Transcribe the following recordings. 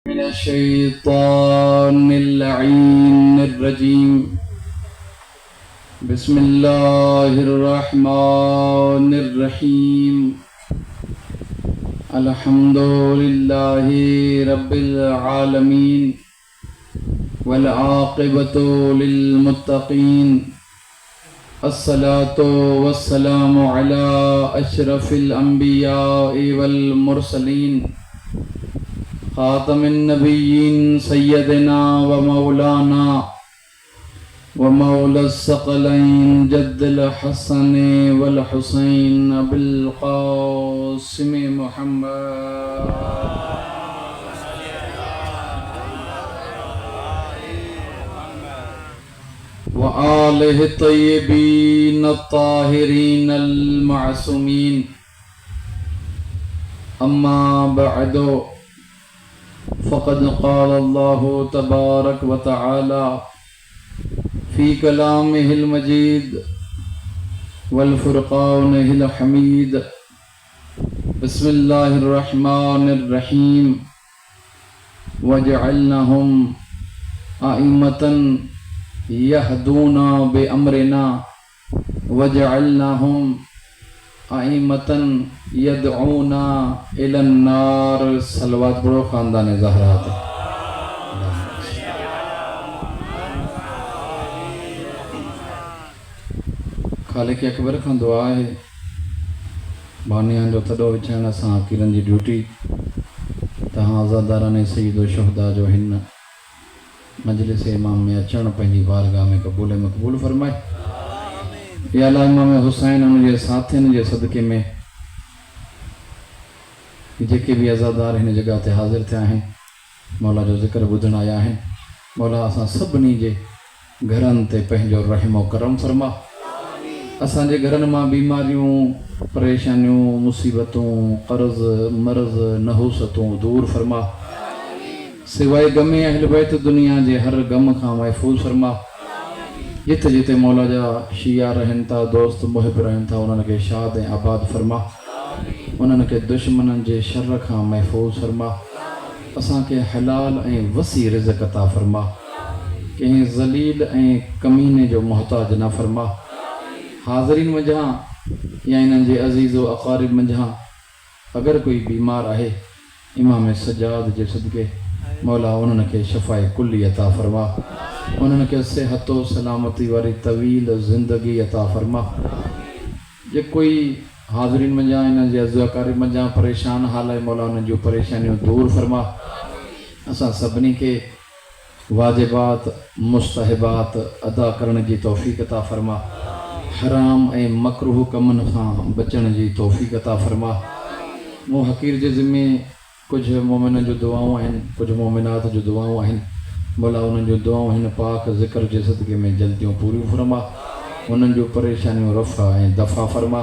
من الشيطان اللعين الرجيم. بسم الله الرحمن الرحيم. الحمد لله رب العالمين والعاقبة للمتقين. الصلاة والسلام على أشرف الأنبياء والمرسلين خاتم النبيين سيدنا ومولانا ومولى الثقلين جد الحسن والحسين أبي القاسم محمد وآله الطيبين الطاهرين المعصومين. أما بعد فقد قال الله تبارك وتعالى في كلامه المجيد والفرقانه الحميد. بسم الله الرحمن الرحيم. وجعلناهم أئمة يهدون بأمرنا وجعلناهم أئمة يدعون إلى النار. सलवात पढ़ो खानदान ज़हरात. खालिक अकबर खां दुआ है बानियां जो तॾो विछाइण सां अकीरनि जी ड्यूटी तहां आज़ादाराने सईद शुहदा जो हिन मजलिस इमाम में अचण पंहिंजी बारगाह में क़बूल मक़बूल फरमाए. या अल्लाह इमाम हुसैन उनजे साथियुनि जे सदक़े में जेके भी अज़ादार हिन जगह ते हाज़िर थिया आहिनि मौला जो ज़िक्र ॿुधण आया आहिनि. मौला असां सभिनी जे घरनि ते पंहिंजो रहम करम फरमा. असांजे घरनि मां बीमारियूं परेशानियूं मुसीबतूं कर्ज़ मर्ज़ नहूसतूं दूर फरमा. सिवाय गमे अहल बैत दुनिया जे हर गम खां महफूज़ फरमा. जिते जिते मौला जा शिया रहनि था दोस्त मुहिब रहनि था उन्हनि खे शाद ऐं आबाद फरमा. उन्हनि खे दुश्मननि जे शर खां महफूज़ फरमा. असांखे हलाल ऐं वसी रिज़्क़ अता फरमा. कंहिं ज़लील ऐं कमीने जो मुहताज न फरमा. हाज़रीन मंझां या इन्हनि जे अज़ीज़ व अक़ारिब मंझां अगरि कोई बीमार आहे इमाम सजाद जे सदक़े मौला उन्हनि खे शफ़ाए कुल्ली अता फरमा. उन्हनि खे सिहत सलामती वारी तवील ज़िंदगी अता फरमा. जे कोई हाज़रीन मंझां इन्हनि जे अज़ीज़ अक़ारिब मंझां परेशान हाल आहे मौला उन्हनि जूं परेशानियूं दूर फरमा. असां सभिनी खे वाजिबात मुस्तहबात अदा करण जी तौफ़ीक़ अता फरमा. हराम ऐं मकरूह कमनि खां बचण जी तौफ़ीक़ अता फरमा. मूं हक़ीर जे ज़िम्मे कुझु मोमिननि जूं दुआऊं आहिनि कुझु मोमिनात जूं दुआऊं आहिनि. मौला उन्हनि जूं दुआऊं हिन पाक ज़िक्र जे सदक़े में जल्दियूं पूरियूं फरमा. उन्हनि जूं परेशानियूं रफ़ा ऐं दफ़ा फरमा.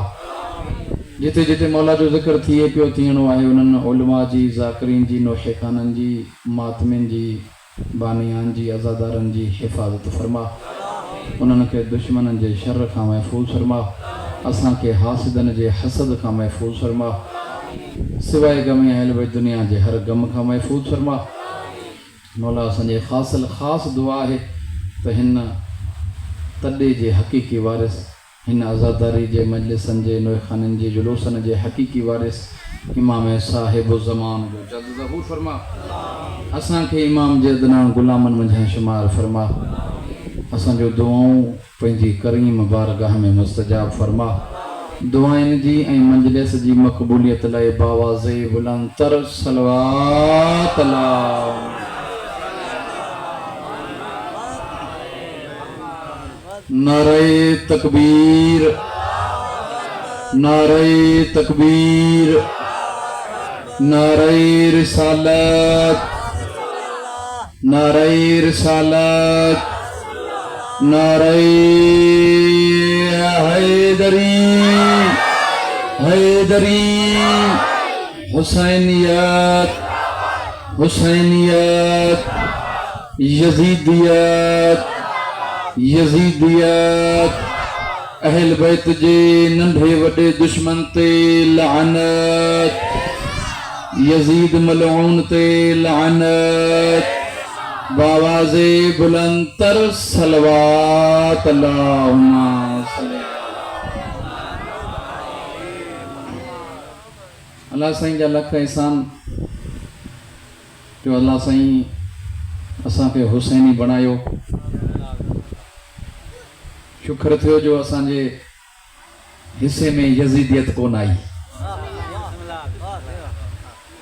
जिते जिते मौला जो ज़िक्र थिए पियो थियणो आहे उन्हनि उलमा जी ज़ाकिरीन जी नौशेखाननि जी मातमिन जी बानियान जी अज़ादारनि जी हिफ़ाज़त फरमा. उन्हनि खे दुश्मननि जे शर खां महफूज़ फरमा. असांखे हासिदनि जे हसद खां महफूज़ फरमा. सिवाय गमे अहल बैत दुनिया जे हर गम खां महफूज़ फरमा. मौला असांजे ख़ासि दुआ आहे त हिन तॾे जे हक़ीक़ी वारिस हिन अज़ादारी जे मजलिसनि जे नोखाननि जे जुलूसनि जे हक़ीक़ी वारिस इमाम साहिब ज़मान जो जल्द ज़हूर फरमा. असांखे इमाम जे अदना ग़ुलामनि मंझां शुमार फरमा. असांजो दुआऊं पंहिंजी करीम बारगाह में मुस्तजाब फरमा. दुआइन जी ऐं मंजलिस जी मक़बूलियत लाइ बावाज़े बुलंद तर सलवात नारे तकबीर नारे तकबीर नारे रिसालत नारे रिसालत नारे हैदरी हैदरी हुसैनियत हुसैनियत यजीदियत यजीदियत अहल बैत जे नंढे वॾे दुश्मन ते लानत यजीद मलऊन ते लानत बावाज़े बुलंदतर सलवात अल्लाहुम्मा सल्ली अल्लाह साईं जा लख एहसान जो अल्लाह साईं असांखे हुसैनी बणायो। शुक्र थियो जो असांजे हिस्से में यजीदियत कोन आई।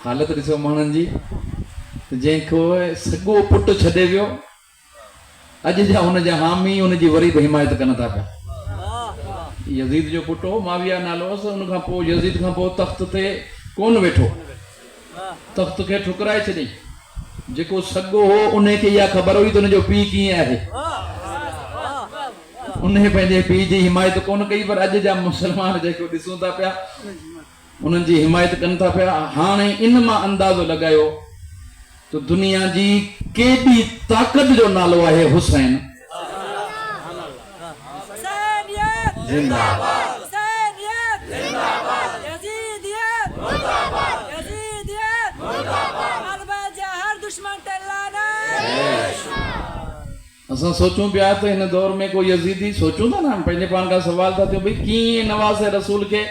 हालत ॾिसो माण्हुनि जी, जंहिंखो सॻो पुटु छॾे वियो, अॼु जा हुनजा हामी हुनजी वरी बि हिमायत कनि था पिया। यजीद जो पुटु हो, माविया नालो हुअसि। उन खां पोइ यजीद खां पोइ तख़्त ते कोन वेठो, तख़्त खे ठुकराए छॾियईं। जेको सॻो हो उन खे इहा ख़बर हुई त हुनजो पीउ कीअं आहे। उन पंहिंजे पीउ जी हिमायत कोन कई, पर अॼु जा मुस्लमान जेको ॾिसूं था पिया उन्हनि जी हिमायत कनि था पिया। हाणे इन मां अंदाज़ो लॻायो तो दुनिया जी केॾी ताक़त जो नालो आहे हुसैन। असां सोचूं पिया त हिन दौर में कोई यजीदी, सोचूं था न, पंहिंजे पाण खां सवाल था थियूं भई कीअं नवाज़ रसूल खे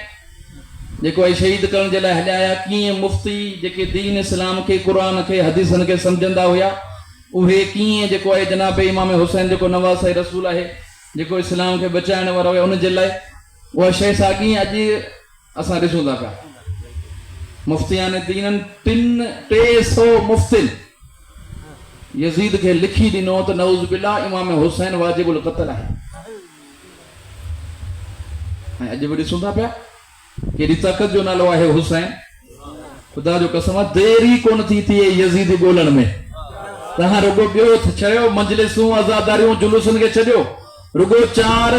जेको आहे शहीद करण जे लाइ हलिया, कीअं मुफ्ती जेके दीन इस्लाम खे, क़ुरान खे, हदीसनि खे सम्झंदा हुया, उहे कीअं जेको आहे जनाब इमाम हुसैन जेको नवाज़ रसूल आहे, जेको इस्लाम खे बचाइण वारो आहे, उन जे लाइ उहा शइ साॻी अॼु असां ॾिसूं था पिया। मुफ्तियान दीननि 300 मुफ्तिन यजीद खे लिखी ॾिनो त नऊज़ बिल्लाह इमाम हुसैन वाजिबुल क़त्ल आहे। ऐं अॼु बि ॾिसूं था पिया केॾी ताक़त जो नालो आहे हुसैन। ख़ुदा जो कसम आहे, देरी कोन थी थिए यजीद ॻोल्हण में। तव्हां रुगो ॿियो चयो, मजलिसूं, आज़ादारियूं, जुलूसनि खे छॾियो, रुगो 4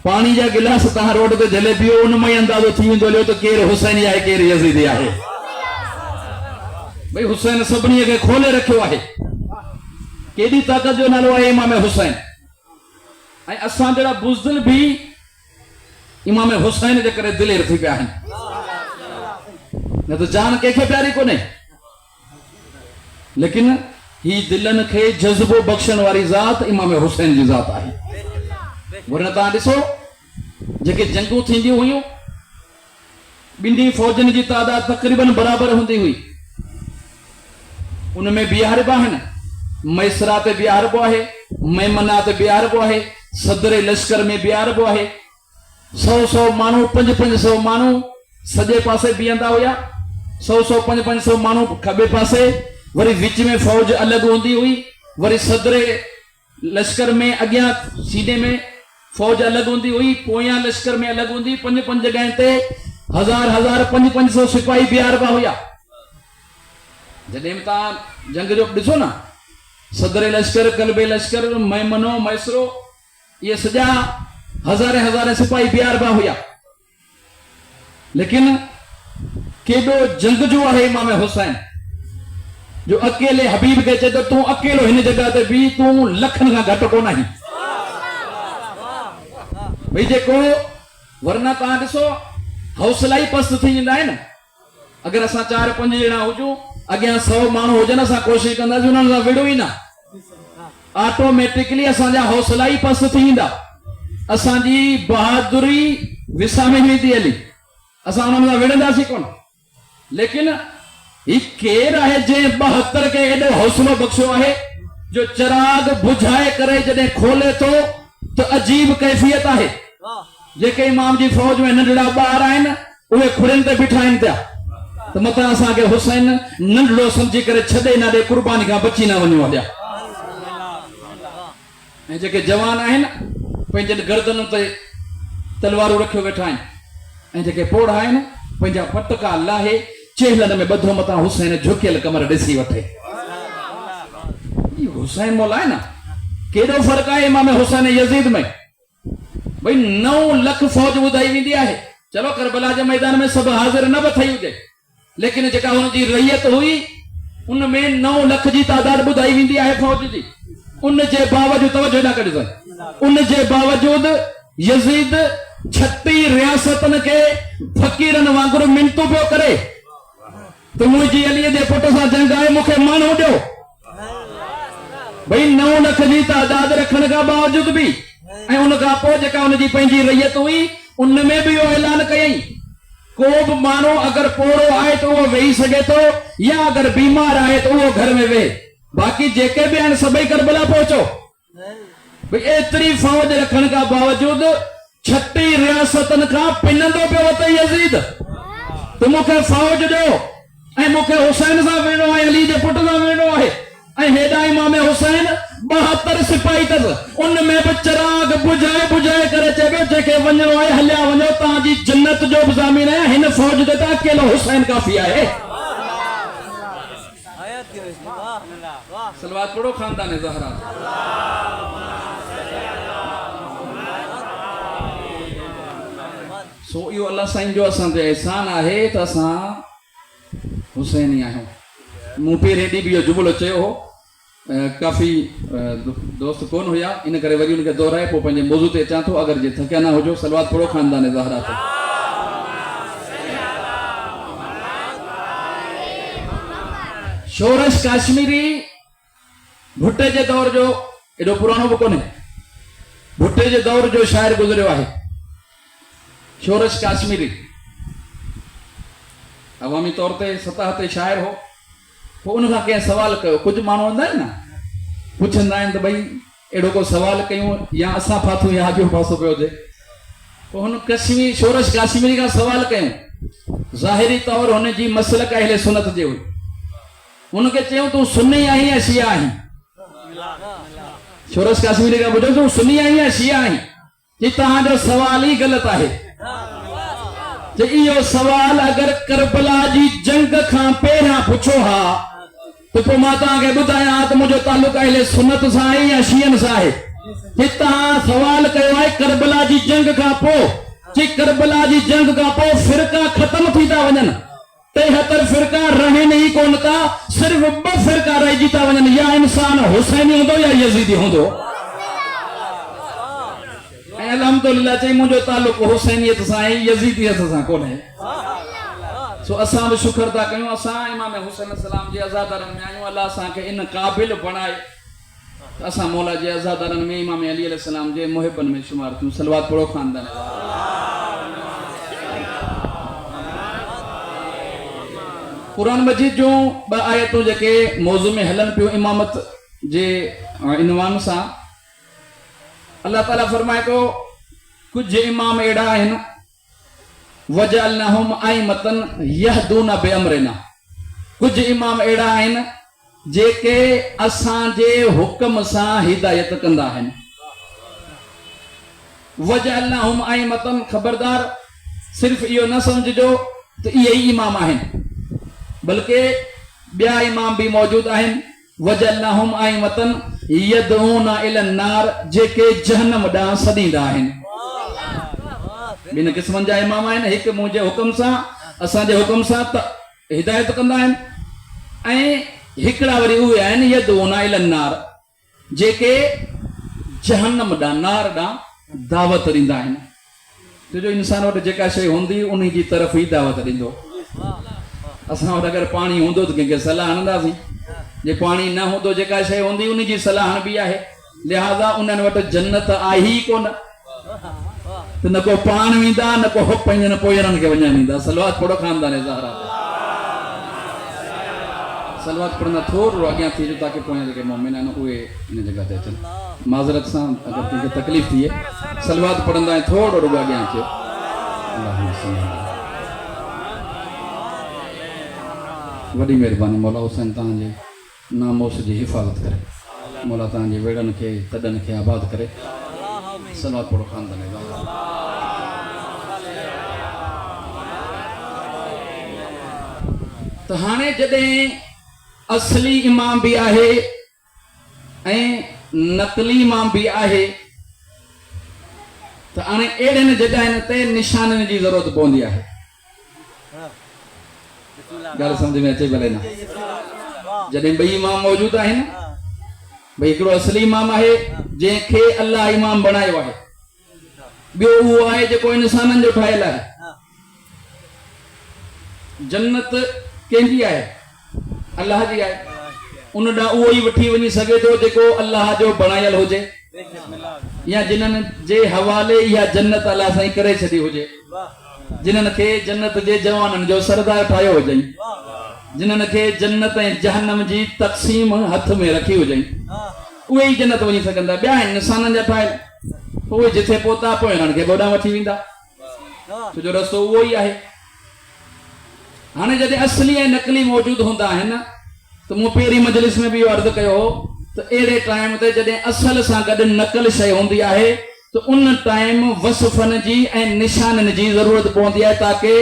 पाणी जा गिलास तव्हां रोड ते झले पियो, उन मां ई अंदाज़ो थी वेंदो हलियो त केरु हुसैनी आहे केरु यजीदी आहे। भई हुसैन सभिनी खे खोले रखियो आहे। केॾी ताक़त जो नालो आहे इमाम हुसैन। ऐं असां जहिड़ा बुज़दिल बि इमाम हुसैन जे करे दिलेर थी पिया आहिनि, न त जान कंहिंखे प्यारी कोन्हे। लेकिन ही दिलनि खे जज़्बो बख़्शण वारी ज़ात इमाम हुसैन जी ज़ात आहे। वरना तव्हां ॾिसो जेके जंगूं थींदियूं हुयूं, ॿिन्ही फ़ौजनि जी तादाद तक़रीबन बराबरि हूंदी हुई। उनमें बीहारिबा आहिनि, मैसरा ते बीहारिबो आहे, मैमना ते बीहारिबो आहे, सदर लश्कर में बीहारिबो आहे। 100 माण्हू, 500 माण्हू सॼे पासे बीहंदा हुया, 100 500 माण्हू खॿे पासे, वरी विच में फ़ौज अलॻि हूंदी हुई, वरी सदर लश्कर में अॻियां सीने में फ़ौज अलॻि हूंदी हुई, पोयां लश्कर में अलॻि हूंदी। 5 जॻहियुनि ते 1000 500 सिपाही बीहारिबा हुया। जॾहिं तव्हां जंग जो ॾिसो न, सदर लश्कर, कल्बे लश्कर, मैमनो, मैसरो, इहे सॼा हज़ारे सिपाही बीहारिबा हुया। लेकिन केॾो जंगजू आहे इमाम हुसैन, जो अकेले हबीब खे चए तो तूं अकेलो हिन जॻह ते भी, तूं लखनि खां घटि कोन आहीं। भई जेको, वरना तव्हां ॾिसो हौसला ई पस्त थी वेंदा आहिनि। अगरि असां 4-5 ॼणा हुजूं, अॻियां 100 माण्हू हुजनि, असां कोशिशि कंदासीं उन्हनि सां विड़ो ई न, ऑटोमेटिकली असांजा हौसला ई पस्त थी वेंदा। असांजी बहादुरी विसा में वेंदी हली, असां उन्हनि सां विड़ंदासीं कोन। लेकिन ही केरु आहे जंहिं 72 खे एॾो हौसलो बख़्शियो आहे, जो चिराग बुझाए करे जॾहिं खोले थो त अजीब कैफ़ियत आहे। जेके इमाम जी फ़ौज में नंढड़ा ॿार आहिनि, उहे खुरनि ते बीठा आहिनि पिया त मथां असांखे हुसैन नंढड़ो सम्झी करे छॾे न ॾे, क़ुर्बानी खां बची न वञो हलिया। ऐं जेके जवान आहिनि पंहिंजे गर्दन ते तलवारूं रखियो वेठा आहिनि, ऐं जेके पोड़ा आहिनि पंहिंजा फटका लाहे चेहलनि में ॿधो, मथां हुसैन झुकियल कमर ॾिसी वठे। हुसैन मौला आहे न, केॾो फ़र्क़ु आहे इमाम हुसैन यजीद में। भई 9 लख फ़ौज ॿुधाई वेंदी आहे। चलो करबला जे मैदान में सभु हाज़िर न बि थी हुजे, लेकिन जेका हुनजी रैयत हुई उनमें 9 लख जी तादाद ॿुधाई वेंदी आहे फ़ौज जी। उन जे बावजूद, तवजो न कजो, उन जे बावजूद यजीद 36 रियासतन के फकीरन वांगुरु मिनतू पियो करे। तो मुझी अली दे पुट सां जंग आहे मूंखे माण्हू ॾियो भई 9 लख जी तादाद रखण खां बावजूद भी ऐं उन खां पोइ जेका उनजी पंहिंजी रैयत हुई उन में भी इहो ऐलान कयई को बि माण्हू अगर पोड़ो आहे तो वो वेही सके तो या अगर बीमार आहे तो वो घर में वेहे बाक़ी जेके भी आहिनि सभई करबला पहुचो भई एतिरी फौज रखण खां बावजूद 36 रियासतन खां पिनंदो पियो अथई यज़ीद तो मूंखे फौज ॾियो ऐं मूंखे हुसैन सां वेणो आहे अली जे पुट सां वेणो आहे ऐं हेॾा इमाम हुसैन 72 सिपाही अथसि उन में बि चिराग बुझाए बुझाए करे चए पियो जेके वञणो आहे हलिया वञो तव्हांजी जन्नत जो बि ज़मीन आहे हिन फौज ते त अकेलो हुसैन काफ़ी आहे सलवात पढ़ो खानदान ज़हरा सो इहो अल्लाह साईं जो असां ते एहसान आहे त असां हुसैनी आहियूं मूं पहिरीं ॾींहुं बि इहो जुमिलो चयो हो काफ़ी दोस्त कोन हुया इन करे वरी उनखे दोहराए पोइ पंहिंजे मौज़ू ते अचां थो अगरि जे थकिया न हुजो सलवात पढ़ो खानदान ज़हरा ते शोरश काश्मीरी भुट्टे जे दौर जो एॾो पुराणो बि कोन्हे भुट्टे जे दौर जो शाइर गुज़रियो आहे शोरश काश्मीरी अवामी तौर ते सतह ते शाइर हो पोइ उनखां कंहिं सवाल कयो कुझु माण्हू हूंदा आहिनि न पुछंदा आहिनि त भई अहिड़ो को सवाल कयूं या असां फाथूं या अॻियो पासो पियो हुजे पोइ हुन शोरश काश्मीरी खां सवाल कयूं ज़ाहिरी तौर हुनजी मसलक अहले सुन्नत जे हुई हुनखे चयूं तूं सुन्नी आहीं या शिया आहीं शोरश काश्मीरी खां पुछो तूं सुन्नी आहीं या शिया आहीं कि तव्हांजो सवाल ई ग़लति आहे जे इहो सवाल अगर करबला जी जंग खां पहिरियां पुछो हा तो पोइ मां तव्हांखे ॿुधायां त मुंहिंजो तालुक अहले सुन्नत सां आहे या शियन सां आहे कि तव्हां सवाल कयो आहे करबला जी जंग खां पोइ कि करबला जी जंग खां पोइ फिरका ख़त्म थी था वञनि 73 फिरका रहनि ई कोन था सिर्फ़ 2 फिरका रहिजी था वञनि या इंसान हुसैनी हूंदो या यज़ीदी हूंदो अल्हम्दुलिल्लाह चई मुंहिंजो तालुक हुसैनियत सां आहे यज़ीदियत सां कोन्हे सो असां बि शुक्र था कयूं असां इमाम हुसैन सलाम जे अज़ादारनि में आहियूं अल्लाह असांखे इन क़ाबिल बणाए असां मौला जे अज़ादारनि में इमाम अली अलैहिस्सलाम जे मुहिबन में शुमार थियूं सलवात पढ़ो खानदान कुरान मजीद जूं 2 आयतूं जेके मौज़ू में हलन पियो इमामत जे इनवान सां अल्लाह ताला फरमाए तो कुछ इमाम एड़ा आहिनि वजअलनाहुम अइमतन यहदूना बिअमरिना कुछ इमाम एड़ा आहिनि जेके असांजे हुक्म सां हिदायत कंदा आहिनि वजअलनाहुम अइमतन खबरदार सिर्फ इहो न समझजो त इहे ई इमाम आहिनि बल्कि ॿिया इमाम भी मौजूद आहिनि वजअलनाहुम अइमतन यदऊना इलन नार जेके जहन्नम ॾांहुं सॾींदा आहिनि 2 क़िस्मनि जा इमाम आहिनि हिकु मुंहिंजे हुक्म सां असांजे हुक्म सां हिदायत कंदा आहिनि ऐं हिकिड़ा वरी उहे आहिनि यदऊना इलन नार जेके जहन्नम ॾांहुं नार ॾांहुं दावत ॾींदा आहिनि छो जो इंसान वटि जेका शइ हूंदी उन जी तरफ़ ई दावत ॾींदो असां वटि अगरि पाणी हूंदो त कंहिंखे सलाह हणंदासीं जे पाणी न हूंदो जेका शइ हूंदी उन जी सलाह बि आहे लिहाज़ा उन्हनि वटि जन्नत आहे ई कोन त न को पाण वेंदा न को पंहिंजनि पोयरनि खे वञणु ॾींदा सलवात पढ़ो खानदान ज़हरा सलवात पढ़ंदा थोरो अॻियां थी जो ताकी पोयां जेके मोमिन आहिनि उहे इन जॻह ते अचनि माज़रत सां अगरि कंहिंखे तकलीफ़ थिए सलवात पढ़ंदा ऐं थोरो रुॻो अॻियां अचो वॾी महिरबानी मौला हुसैन तव्हांजे नामोस जी हिफ़ाज़त करे मौला तव्हांजे वेड़नि खे तॾनि खे आबाद करे सलवात पढ़ो खानदान त हाणे जॾहिं असली इमाम भी आहे ऐं नकली इमाम भी आहे त हाणे अहिड़नि जॻहियुनि ते निशाननि जी ज़रूरत पवंदी आहे ॻाल्हि सम्झ में अचे भले न जॾहिं 2 इमाम मौजूद आहिनि भई हिकिड़ो असली इमाम आहे जंहिंखे अल्लाह इमाम बणायो आहे ॿियो उहो आहे जेको इंसाननि जो ठाहियल आहे जन्नत कंहिंजी आहे? अल्लाह जी आहे। उन ॾांहुं उहो ई वठी वञी सघे थो जेको अल्लाह जो बणायल हुजे, या जिन्हनि जे हवाले इहा जन्नत अल्लाह साईं करे छॾी हुजे, जिन्हनि खे जन्नत जे जवाननि जो सरदार ठाहियो हुजई, जिन्हनि खे जन्नत ऐं जहन्नम जी तक़सीम हथ में रखी हुजई, उहे ई जन्नत वञी सघंदा। ॿिया आहिनि इंसाननि जा ठाहियल, उहे जिथे पहुता पोइ हिननि खे बोॾां वठी वेंदा, छो जो रस्तो उहो ई आहे। हाणे जॾहिं असली ऐं नकली मौजूदु हूंदा आहिनि त मूं पहिरीं मजलिस में बि इहो अर्ज़ु कयो हो त अहिड़े टाइम ते जॾहिं असल सां गॾु नकल शइ हूंदी आहे त उन टाइम वसफ़नि जी ऐं निशाननि जी ज़रूरत पवंदी आहे, ताकी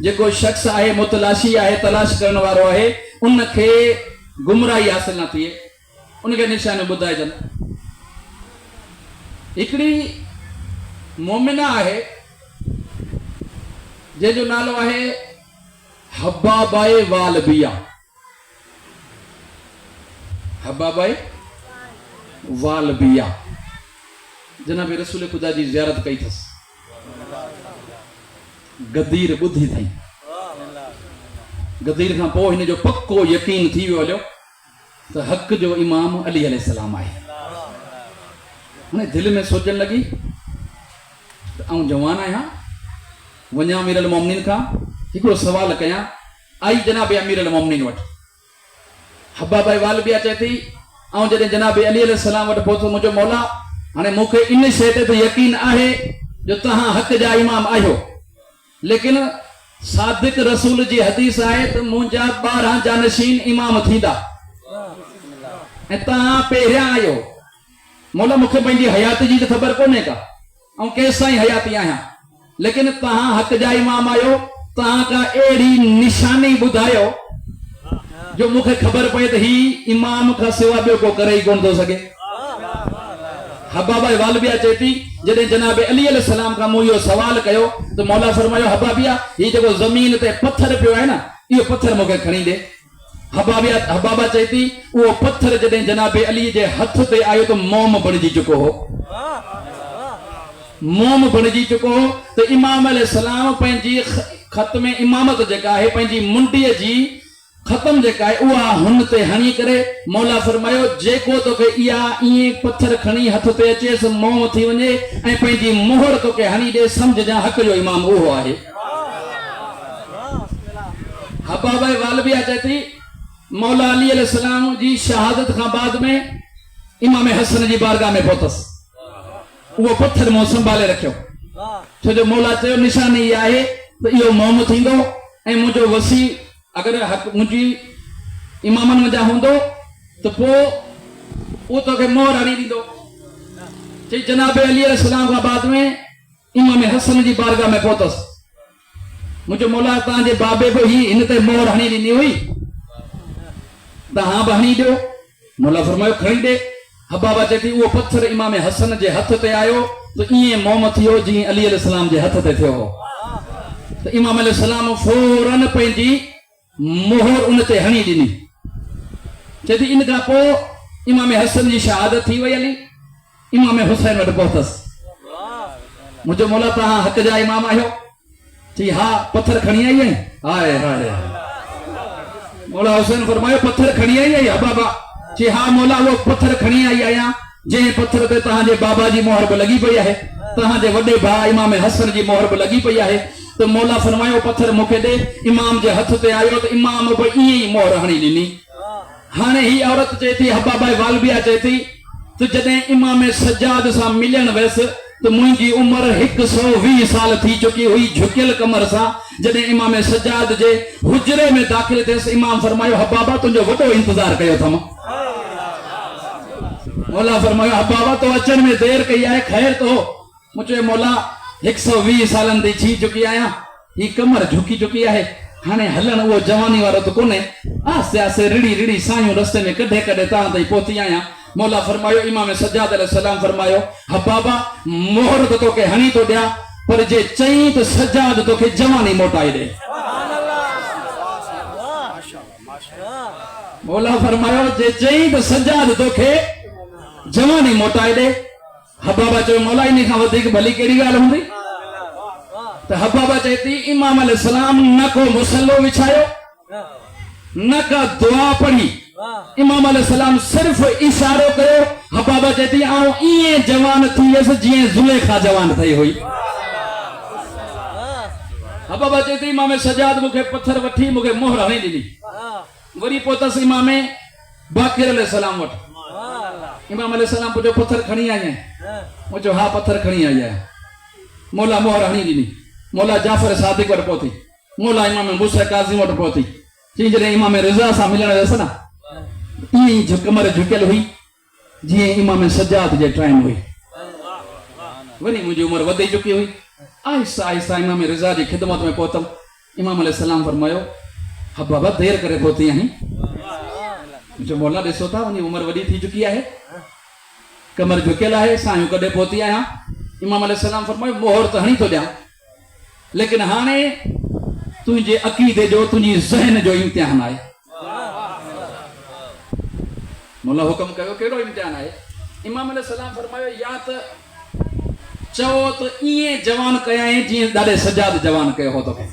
जेको शख़्स आहे, मुतलाशी आहे, तलाश करण वारो आहे, उनखे गुमराही हासिल न थिए, उनखे निशान ॿुधाइजनि। हिकिड़ी मोमिना आहे जंहिंजो नालो आहे हब्बाबाए वालबिया। हब्बाबाए वालबिया जनाब रसूल खुदा जी ज़ियारत कई अथसि, गदीर ॿुधी अथई। गदीर खां पोइ हिन जो पक्को यकीन थी वियो हलियो त हक़ जो इमाम अली अलैहिस्सलाम आहे। हाणे दिलि में सोचण लॻी त आउं जवान आहियां, वञा अमीरुल मोमिनीन खां हिकिड़ो सवाल कयां। आई जनाब अमीरुल मोमिनीन वटि। हब्बाबाए वालबिया चए थी ऐं जॾहिं जनाब अली अलैहिस्सलाम वटि पहुतो, मुंहिंजो मौला हाणे मूंखे इन शइ ते त यकीन आहे जो तव्हां हक़ जा इमाम आहियो, लेकिन सादिक रसूल जी हदीस आहे त मुंहिंजा 12 जानशीन इमाम थींदा ऐं तव्हां पहिरियां आहियो। मौला मूंखे पंहिंजी हयाती जी त ख़बर कोन्हे का, ऐं केसिताईं हयाती आहियां, लेकिन तव्हां हक़ जा इमाम आहियो। तव्हां का अहिड़ी निशानी ॿुधायो जो मूंखे ख़बर पए त ही इमाम खां सवाइ ॿियो को करे ई कोन थो सघे। हब्बाबाए वालबिया चए थी जॾहिं जनाब अली अलैहिस्सलाम खां मूं इहो सवाल कयो त मौला फरमायो, हब्बाबिया हीउ जेको ज़मीन ते पत्थर पियो आहे न, इहो पत्थर मूंखे खणी ॾे। हब्बाबा चए थी उहो पत्थर जॾहिं जनाब अली जे हथ ते आयो त मोम बणिजी चुको हो, मोम बणिजी चुको हो। त इमाम अलैहिस्सलाम पंहिंजी ख़त्म इमामत जेका आहे, पंहिंजी मुंडीअ जी ख़त्म जेका आहे, उहा हुन ते हणी करे मौला फरमायो, जेको तोखे इहा ईअं पत्थर खणी हथ ते अचेसि, मोम थी वञे ऐं पंहिंजी मोहर तोखे हणी ॾे, सम्झजां हक़ जो इमाम उहो आहे। हब्बाबाए वालबिया चए थी मौला अली अलैहिस्सलाम जी शहादत खां बाद में इमाम हसन जी बारगाह में पहुतसि, उहो पत्थर मूं संभाले रखियो, छो जो मौला चयो निशानी इहा आहे त इहो मोम थींदो ऐं मुंहिंजो वसी अगरि हक़ मुंहिंजी इमामनि वञा हूंदो त पोइ उहो तोखे मोहर हणी ॾींदो। चई जनाब अली अलैहिस्सलाम खां बाद में इमाम हसन जी बारगाह में पहुतसि, मुंहिंजो मौला तव्हांजे बाबे बि ही हिन ते मोहर हणी ॾिनी हुई, तव्हां बि हणी ॾियो। मौला फरमायो खणी ॾे। हब्बाबा चए थी उहो पत्थर इमाम हसन जे हथ ते आयो त ईअं मोम थियो जीअं अली अलैहिस्सलाम जे हथ ते थियो हो। त इमाम अलैहिस्सलाम फौरन पंहिंजी मोहर उन ते हणी ॾिनी। चए थी इन खां पोइ इमाम हसन जी शहादत थी वई, अली इमाम हुसैन वटि पहुतसि। मुंहिंजो मौला तव्हां हक़ जा इमाम आहियो? चई हा, पत्थर खणी आई आहीं? हाय हाय। मौला हुसैन फरमायो पत्थर खणी आई आई हब्बाबा? चई हा मौला, उहो पत्थर खणी आई आहियां जंहिं पत्थर ते तव्हांजे बाबा जी मोहर बि लॻी पई आहे, तव्हांजे वॾे भाउ इमाम हसन जी मोहर बि लॻी पई आहे। त मौला फरमायो पत्थर मूंखे ॾे। इमाम जे हथ ते आयो त इमाम बि ईअं ई मोहर हणी ॾिनी। हाणे ही औरत चए थी, हब्बाबाए वालबिया चए थी त जॾहिं इमाम सज्जाद सां मिलण वियसि त मुंहिंजी उमिरि 120 साल थी चुकी हुई, झुकियल कमर सां। जॾहिं इमाम सज्जाद जे हुजरे में दाख़िल थियसि, इमाम फरमायो हब्बाबा तुंहिंजो वॾो इंतज़ार कयो अथमि। मौला फरमायो हब्बाबा तो अचण में देर कई आहे, ख़ैर तो। मूं चयो मौला 120 सालनि ताईं थी चुकी आहियां, ही कमर झुकी चुकी आहे, हाणे हलण उहो जवानी वारो त कोन्हे, आस्ते आस्ते रिड़ी रिड़ी सायूं रस्ते में कढे कढे तव्हां ताईं पहुती आहियां। मौला फरमायो इमाम सज्जाद अलैहिस्सलाम फरमायो हब्बाबा मोहर त तोखे हणी थो ॾियां, पर जे चई त सज्जाद तोखे जवानी मोटाए ॾे। मौला फरमायो जे चई त सज्जाद तोखे जवानी मोटाए ॾे। हब्बाबा चयो मौला इन खां वधीक भली कहिड़ी ॻाल्हि हूंदी? त हब्बाबा चए थी इमाम अलैहिस्सलाम न को मुसलो विछायो, न का दुआ पढ़ी। इमाम अलैहिस्सलाम सिर्फ इशारो कयो। हबाबा चेती आऊं इए जवान थी यस जिए जुलेखा जवान थई हुई। हबाबा चेती इमाम सजाद मुखे पत्थर वठी मुखे मोहर हणी दी। वरी पोतस इमाम बाकिर अलैहिस्सलाम वट। इमाम अलैहिस्सलाम पुछो पत्थर खणी आई है? मुझो हा पत्थर खणी आई है। मौला मोहर हणी दी। मौला जाफर सादिक वट पहुती। मौला इमाम मूसा काज़िम वट पहुती। जी जॾहिं इमाम रिज़ा सां मिलण वियसि न ईअं कमर झुकियल हुई जीअं इमाम सजाद जे टाइम हुई। वरी मुंहिंजी उमिरि वधी चुकी हुई। आहिस्ता आहिस्ता इमाम रिज़ा जी ख़िदमत में पहुतम। इमाम अलैहिस्सलाम फरमायो हा बाबा देर करे पहुती आहीं। मुंहिंजो मौला ॾिसो था मुंहिंजी उमिरि वॾी थी चुकी आहे, कमर झुकियल आहे, सायूं कॾहिं पहुती आहियां। इमाम अलैहिस्सलाम फरमायो मोहर त हणी थो ॾियां, लेकिन हाणे तुझे अकीदे जो तुझी ज़हन जो इम्तिहान आहे। मौला हुक्म कयो कहिड़ो इम्तिहान आहे? इमाम अलैहिस्सलाम फरमायो या त चओ त ईअं जवान कयां जीअं ॾाढे सजाद जवान कयो हो तोखे,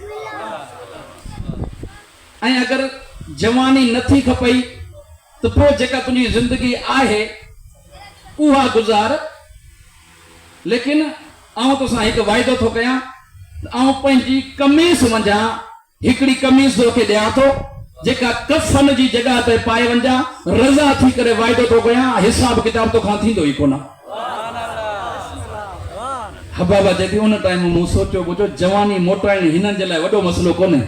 ऐं अगरि जवानी नथी खपई त पोइ जेका तुंहिंजी ज़िंदगी आहे उहा गुज़ार। लेकिन आउं तोसां हिकु वाइदो थो कयां, आउं पंहिंजी कमीस वञा, हिकिड़ी कमीस तोखे ॾियां थो जेका कफन जी जॻह ते पाए वञा। रज़ा थी करे वाइदो थो कयां, हिसाब किताब तोखां थींदो ई कोन। हबाबा चएती उन टाइम मूं सोचियो ॿुधो जवानी मोटाइण हिननि जे लाइ वॾो मसइलो कोन्हे,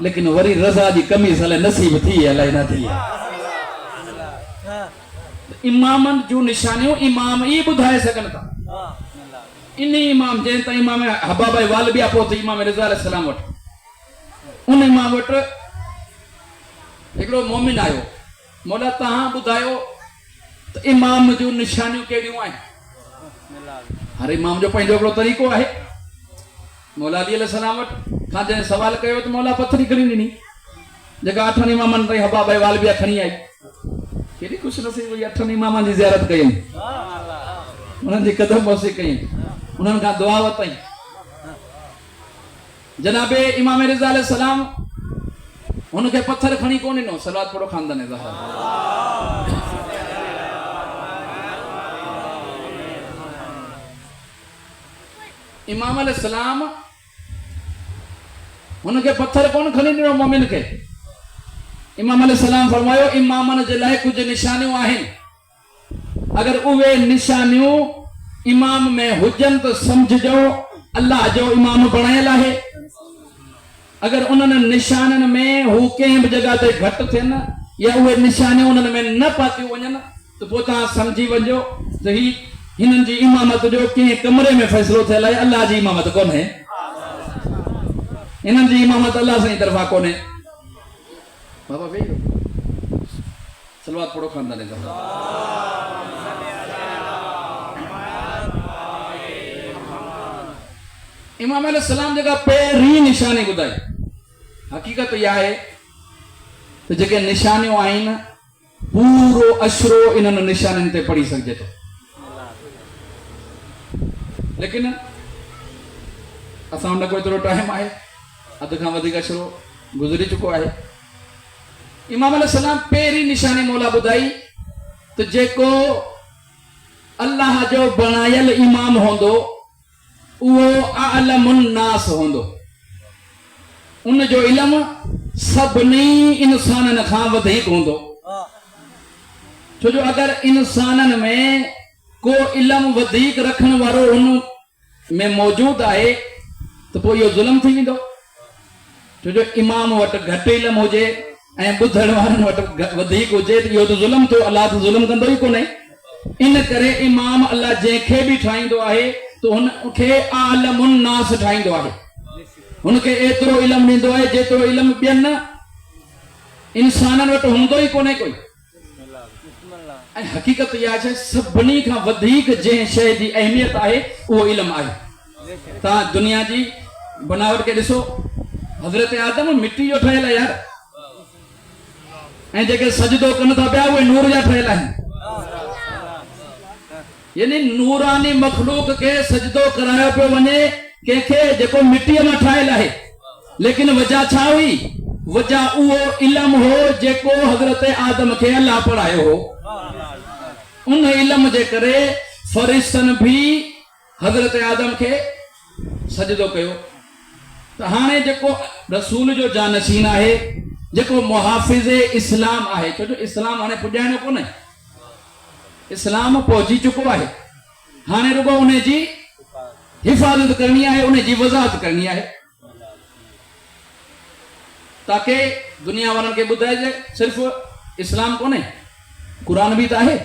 लेकिन वरी रज़ा जी कमीस अलाए नसीब थी अलाए न थी। इमामनि जूं निशानियूं इमाम ई ॿुधाए सघनि था। इन इमाम जंहिं ताईं इमाम हबाब वालबिया पहुती इमाम रिज़ा अलैहिस्सलाम वटि, उन इमाम वटि हिकिड़ो मोमिन आयो। मौला तव्हां ॿुधायो त इमाम जूं निशानियूं कहिड़ियूं आहिनि? हर इमाम जो पंहिंजो हिकिड़ो तरीक़ो आहे। मौला अली अलैहिस्सलाम वटि खां जंहिं सवाल कयो त मौला पथरी खणी ॾिनी जेका 8 इमामनि ताईं हबाब वालबिया खणी आई। केॾी ख़ुशि नसीब हुई, 8 इमामनि जी ज़ियारत कई, उन्हनि जी कदम बोसी कई, उन्हनि खां दुआ वरितई। जनाबे इमाम रिज़ा अलैहिस्सलाम हुनखे पत्थर खणी कोन ॾिनो। सलात पढ़ो खानदान ज़हरा। इमाम अलैहिस्सलाम हुनखे पत्थर कोन खणी ॾिनो मोमिन खे। इमाम अलैहिस्सलाम फरमायो इमामनि जे लाइ कुझु निशानियूं आहिनि, अगरि उहे निशानियूं इमाम में हुजनि त सम्झजो अल्लाह जो इमाम बणायल आहे। अगरि उन्हनि निशाननि में हू कंहिं बि जॻह ते घटि थियनि या उहे निशानियूं उन्हनि में न पातियूं वञनि त पोइ तव्हां सम्झी वञो त हिननि जी इमामत जो कंहिं कमरे में फ़ैसिलो थियल आहे, अल्लाह जी इमामत कोन्हे। हिननि जी इमामत अल्लाह सां जी तरफ़ा कोन्हे। बाबा वेही रहो, सलवात पढ़ो खानदान ज़हरा। इमाम अलैहिस्सलाम जेका पहिरीं निशानी ॿुधाई, हक़ीक़त इहा आहे त जेके निशानियूं आहिनि पूरो अशरो इन्हनि निशानियुनि ते पढ़ी सघिजे थो, लेकिन असां वटि कोई एतिरो टाइम आहे, अधु खां वधीक अशरो गुज़री चुको आहे। इमाम अलैहिस्सलाम पहिरीं निशानी मौला ॿुधाई त जेको अल्लाह जो बणायल इमाम हूंदो उहो आलमुन नास हूंदो, उन जो इल्मु सभिनी इंसाननि खां वधीक हूंदो। छो जो अगरि इंसाननि में को इल्मु वधीक रखण वारो उन में मौजूद आहे त पोइ इहो ज़ुल्म थी वेंदो। छो जो इमाम वटि घटि इल्मु हुजे ऐं ॿुधण वारनि वटि वधीक हुजे त इहो त ज़ुल्म थियो, अलाह त ज़ुल्म कंदो ई कोन्हे। इन करे इमाम अल्लाह जंहिंखे बि ठाहींदो आहे त हुनखे आलमुन नास ठाहींदो आहे, हुनखे एतिरो इल्मु ॾींदो आहे जेतिरो इल्मु ॿियनि इंसाननि वटि हूंदो ई कोन्हे कोई। ऐं हक़ीक़त इहा आहे सभिनी खां वधीक जंहिं शइ जी अहमियत आहे उहो इल्मु आहे। तव्हां दुनिया जी बनावट खे ॾिसो, हज़रत आदम मिटी जो ठहियल आहे यार, ऐं जेके सजदो कनि था पिया उहे नूर जा ठहियल आहिनि। यानी नूरानी मखलूक के सजदो करायो पियो वञे कंहिंखे जेको मिटीअ मां ठाहियल आहे, लेकिन वजह छा हुई? वजह उहो इल्म हो जेको हज़रत आदम खे अल्लाह पढ़ायो हो। उन इल्म जे करे फरिश्तन भी हज़रत आदम खे सजदो कयो। त हाणे जेको रसूल जो जानशीन आहे, जेको मुहाफ़िज़ इस्लाम आहे, छो जो इस्लाम हाणे पुॼाइणो कोन्हे, इस्लाम पहुची चुको आहे। हाणे रुगो उन जी हिफ़ाज़त करणी आहे, उन जी वज़ाहत करणी आहे, ताकि दुनिया वारनि खे ॿुधाइजे सिर्फ़ इस्लाम कोन्हे, क़ुरान बि त आहे।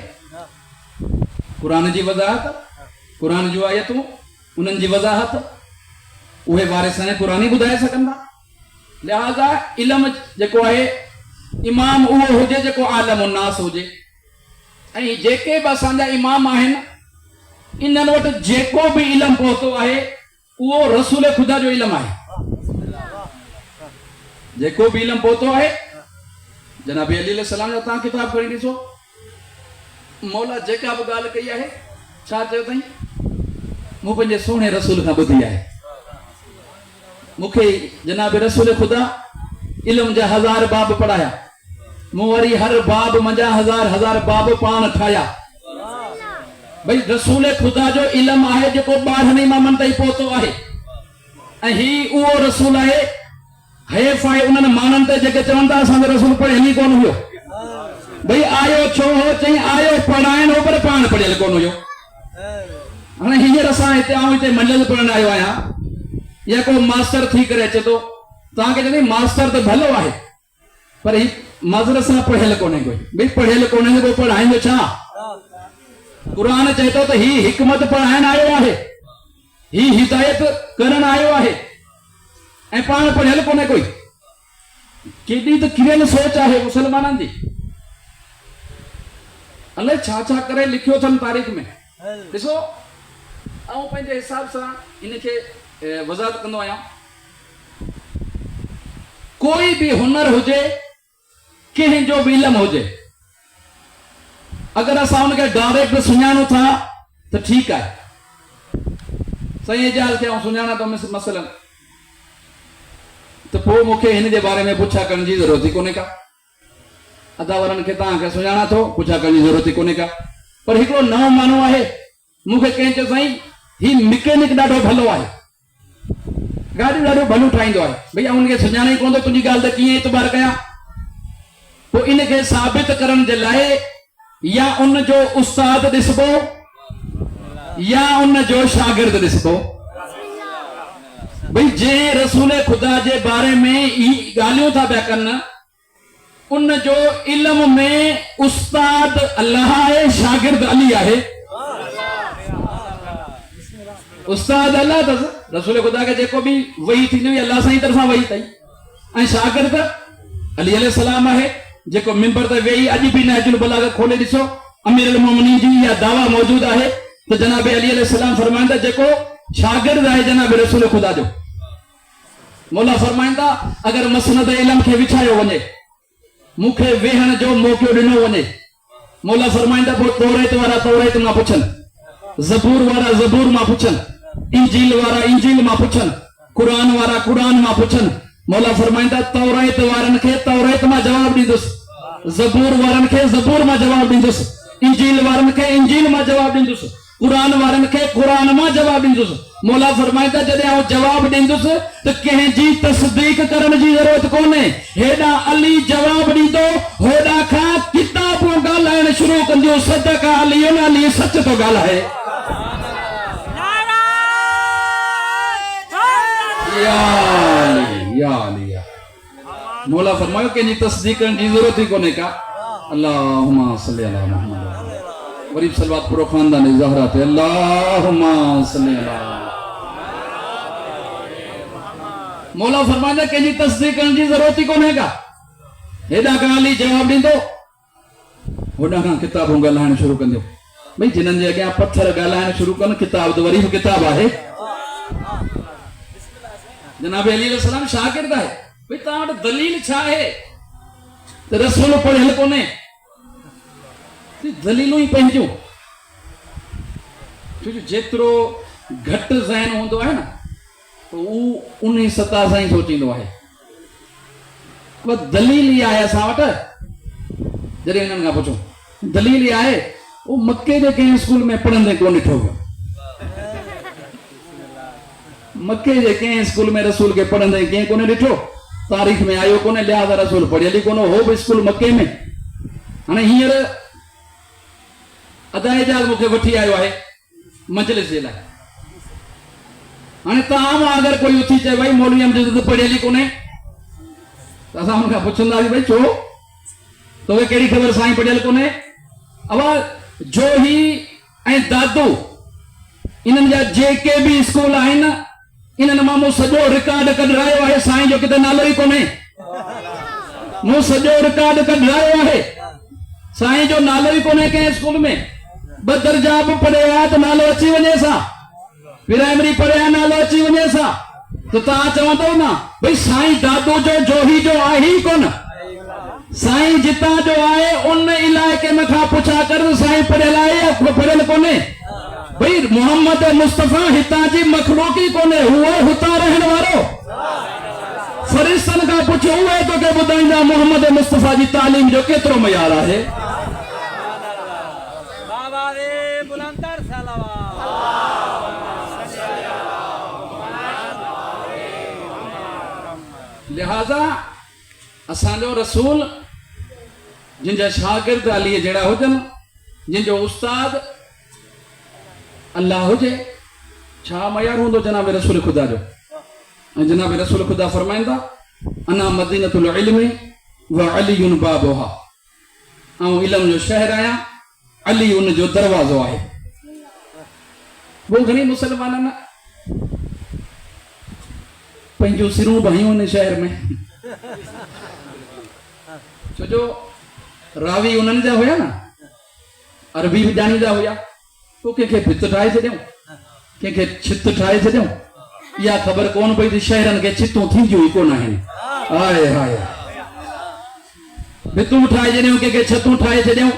क़ुरान जी वज़ाहत, क़ुरान जूं आयतूं, उन्हनि जी वज़ाहत उहे वारिस क़ुरान ई ॿुधाए सघंदा। लिहाज़ा इल्म जेको आहे इमाम उहो हुजे जेको आलम उन्नास हुजे। ऐं जेके बि असांजा इमाम आहिनि, इन्हनि वटि जेको बि इल्म पहुतो आहे उहो रसूल ख़ुदा जो इल्म आहे। जेको भी इल्म पहुतो है जनाब अली अलैहिस्सलाम जो, तव्हां किताब खणी ॾिसो, मौला जेका भी ॻाल्हि कई आहे छा चयो अथई, मूं पंहिंजे सोणे रसूल खां ॿुधी आहे। मूंखे जनाब रसूल ख़ुदा इल्म जा 1000 बाब पढ़ाया, मूं वरी हर बाब मंझा 1000 बाब पाण ठाहिया। भई रसूल ख़ुदा जो इल्म आहे जेको 12 इमामनि ताईं पहुतो आहे। ऐं ही उहो रसूल आहे हैफ आहे उन्हनि माननि ते जेके चवनि था असांजो रसूल पढ़ियल ई कोन हुयो। भई आयो छो हो, चई आयो पढ़ाइण हो पर पाण पढ़ियल कोन हुयो। हाणे हींअर असां हिते आऊं हिते मंडल पढ़ण आयो आहियां, या को मास्टर थी करे अचे थो, तव्हांखे चवंदी मास्टर त भलो आहे पर ही मज़र सां पढ़ियल कोन्हे कोई। भई पढ़ियल कोन्हे त पढ़ाईंदो छा? क़ुरान चए थो त ही हिकमत पढ़ाइण आयो आहे, ही हिदायत करण आयो आहे, ऐं पाण पढ़ियल कोन्हे कोई। केॾी त किरियल सोच आहे मुसलमाननि जी। अलाए छा छा करे लिखियो अथनि तारीख़ में। ॾिसो, ऐं पंहिंजे हिसाब सां इनखे वज़ाहत कंदो आहियां। कोई भी हुनर हुजे, कंहिंजो बि इल्म हुजे, अगरि असां हुनखे डायरेक्ट सुञाणूं था त ठीकु आहे। साईं एजाज़ खे आउं सुञाणा थो मसलन, त पोइ मूंखे हिन जे बारे में पुछा करण जी ज़रूरत ई कोन्हे का। अदा वारनि खे तव्हांखे सुञाणा थो, पुछा करण जी ज़रूरत ई कोन्हे का। पर हिकिड़ो नओं माण्हू आहे, मूंखे कंहिं चयो साईं ही मैकेनिक ॾाढो भलो आहे, गाॾियूं ॾाढो भलो ठाहींदो आहे। भई उनखे सुञाणे कोन थो, तुंहिंजी ॻाल्हि त कीअं एतबार कयां? पोइ इनखे साबित करण जे लाइ या उन जो उस्ताद ॾिसबो या उन जो शागिर्द ॾिसबो। भई जंहिं रसूल ख़ुदा जे बारे में ई ॻाल्हियूं था पिया कनि, उन जो इल्म में उस्ताद अल्लाह आहे, शागिर्द अली आहे। उस्ताद अल्लाह अथसि, रसूल ख़ुदा खे जेको बि वही थींदी हुई अल्लाह सां ई तरफ़ां वही अथई। ऐं शागिर्द अली अलैहिस्सलाम आहे, जेको मिंबर ते वेही अॼु बि नहजुल बलागत खोले ॾिसो, अमीरुल मोमिनीन जी इहा दावा मौजूद आहे त जनाब अली अलैहिस्सलाम फरमाईंदा जेको शागिर्द आहे जनाब रसूल ख़ुदा जो, मौला फरमाईंदा अगर मसनद इल्म खे विछायो वञे, मूंखे वेहण जो मौक़ो ॾिनो वञे, मौला फरमाईंदा पोइ तौरेत वारा तौरेत मां पुछनि, ज़बूर वारा ज़बूर मां पुछनि, इंजील वारा इंजील मां पुछनि, क़ुरान वारा क़ुरान मां पुछनि। मौला फरमाईंदा तौरेत वारनि खे तौरेत मां जवाब ॾींदुसि, ज़बूर वारनि खे ज़बूर मां जवाब ॾींदुसि, इंजील वारनि खे इंजील मां जवाब ॾींदुसि, क़ुरान वारनि खे क़ुरान मां जवाब ॾींदुसि। मौला फरमाईंदा जॾहिं आउं जवाब ॾींदुसि त कंहिंजी तस्दीक करण जी ज़रूरत कोन्हे, हेॾा अली जवाब ॾींदो, होॾा खां किताबूं ॻाल्हाइण शुरू कंदियूं, सदका अली अली सच थो ॻाल्हाए। मौला फरमायो कंहिंजी तस्दीक करण जी ज़रूरत ई कोन्हे का। अल्लाहुम्मा सल्ली अला मुहम्मद, वरी सलवात पूरो खानदान ज़हरा ते, अल्लाहुम्मा सल्ली अला। मौला फरमाईंदा कंहिंजी तस्दीक करण जी ज़रूरत ई कोन्हे का, हेॾा खां अली जवाब ॾींदो, होॾा खां किताबूं ॻाल्हाइण शुरू कंदियूं। भई जिन्हनि जे अॻियां पत्थर ॻाल्हाइण शुरू कनि, किताब त वरी बि किताब आहे। जनाब अली अलैहिस्सलाम शागिर्द आहे। भई तव्हां वटि दलील छा आहे त रसूल पढ़ियल कोन्हे? दलीलूं ई पंहिंजूं, छो जो जेतिरो घटि ज़हन हूंदो आहे न, त उहो उन सतह सां ई सोचींदो आहे। वो दलील ही आहे असां वटि। जॾहिं हिननि खां पुछो दलील ही आहे, वो मके जे कंहिं स्कूल में पढ़ंदे कोन ॾिठो वियो। मके जे कंहिं स्कूल में रसूल के पढ़ंदे कंहिं कोन ॾिठो, तारीख़ में आयो कोने, लिहाज़ा रसूल पढ़ियल ई कोन हो बि स्कूल मके में। हाणे हींअर अदा एजाज़ मूंखे वठी आयो आहे मजलिस जे लाइ। हाणे तव्हां मां अगरि कोई उथी चए भई मौलवी अमजद पढ़ियल ई कोन्हे, त असां हुनखां पुछंदासीं भई छो, तोखे कहिड़ी ख़बर साईं पढ़ियल कोन्हे? अब जोही ऐं दादू इन्हनि जा जेके बि स्कूल आहिनि, इन्हनि मां मूं सॼो रिकॉर्ड कढायो आहे, साईं जो किथे नालो ई कोन्हे। मूं सॼो रिकॉर्ड कढायो आहे, साईं जो नालो ई कोन्हे कंहिं स्कूल में। ॿ दर्जा बि पढ़िया त नालो अची वञे सा, प्राइमरी पढ़िया नालो अची वञे सा, त तव्हां चवंदव न भई साईं दादू जो जोही जो आहे ई कोन। साईं जितां जो आहे उन इलाइक़े में खां पुछा कर साईं पढ़ियल आहे या पढ़ियल कोन्हे। भई मोहम्मद मुस्तफ़ा हितां जी मखलूक ई कोन्हे, उहो हुतां रहण वारो। फरिश्तनि खां पुछो, उहे तोखे ॿुधाईंदा मोहम्मद मुस्तफ़ा जी तालीम जो केतिरो मयार आहे। लिहाजा असांजो रसूल जिनजा शागिर्द अली जहिड़ा हुजनि, जिनजो उस्ताद अल्लाह हुजे, छा मयार हूंदो जनाब रसूल खुदा जो। ऐं जनाब रसूल खुदा फरमाईंदा अना मदीनतुल इल्मी व अलीयुन बाबुहा, ऐं इल्म जो शहर आहियां, अली उन जो दरवाज़ो आहे। वो घणी मुसलमाननि पंहिंजूं सिरूं भाइयूं इन शहर में, छो जो रावी उन्हनि जा हुया न, अरबी बि ॼाणींदा हुया। पोइ कंहिंखे भित ठाहे छॾियऊं, कंहिंखे छित ठाहे छॾियऊं, इहा ख़बर कोन पई त शहरनि खे छितूं थींदियूं ई कोन आहिनि। हाय हाय, भितूं ठाहे छॾियऊं, कंहिंखे छतूं ठाहे छॾियऊं।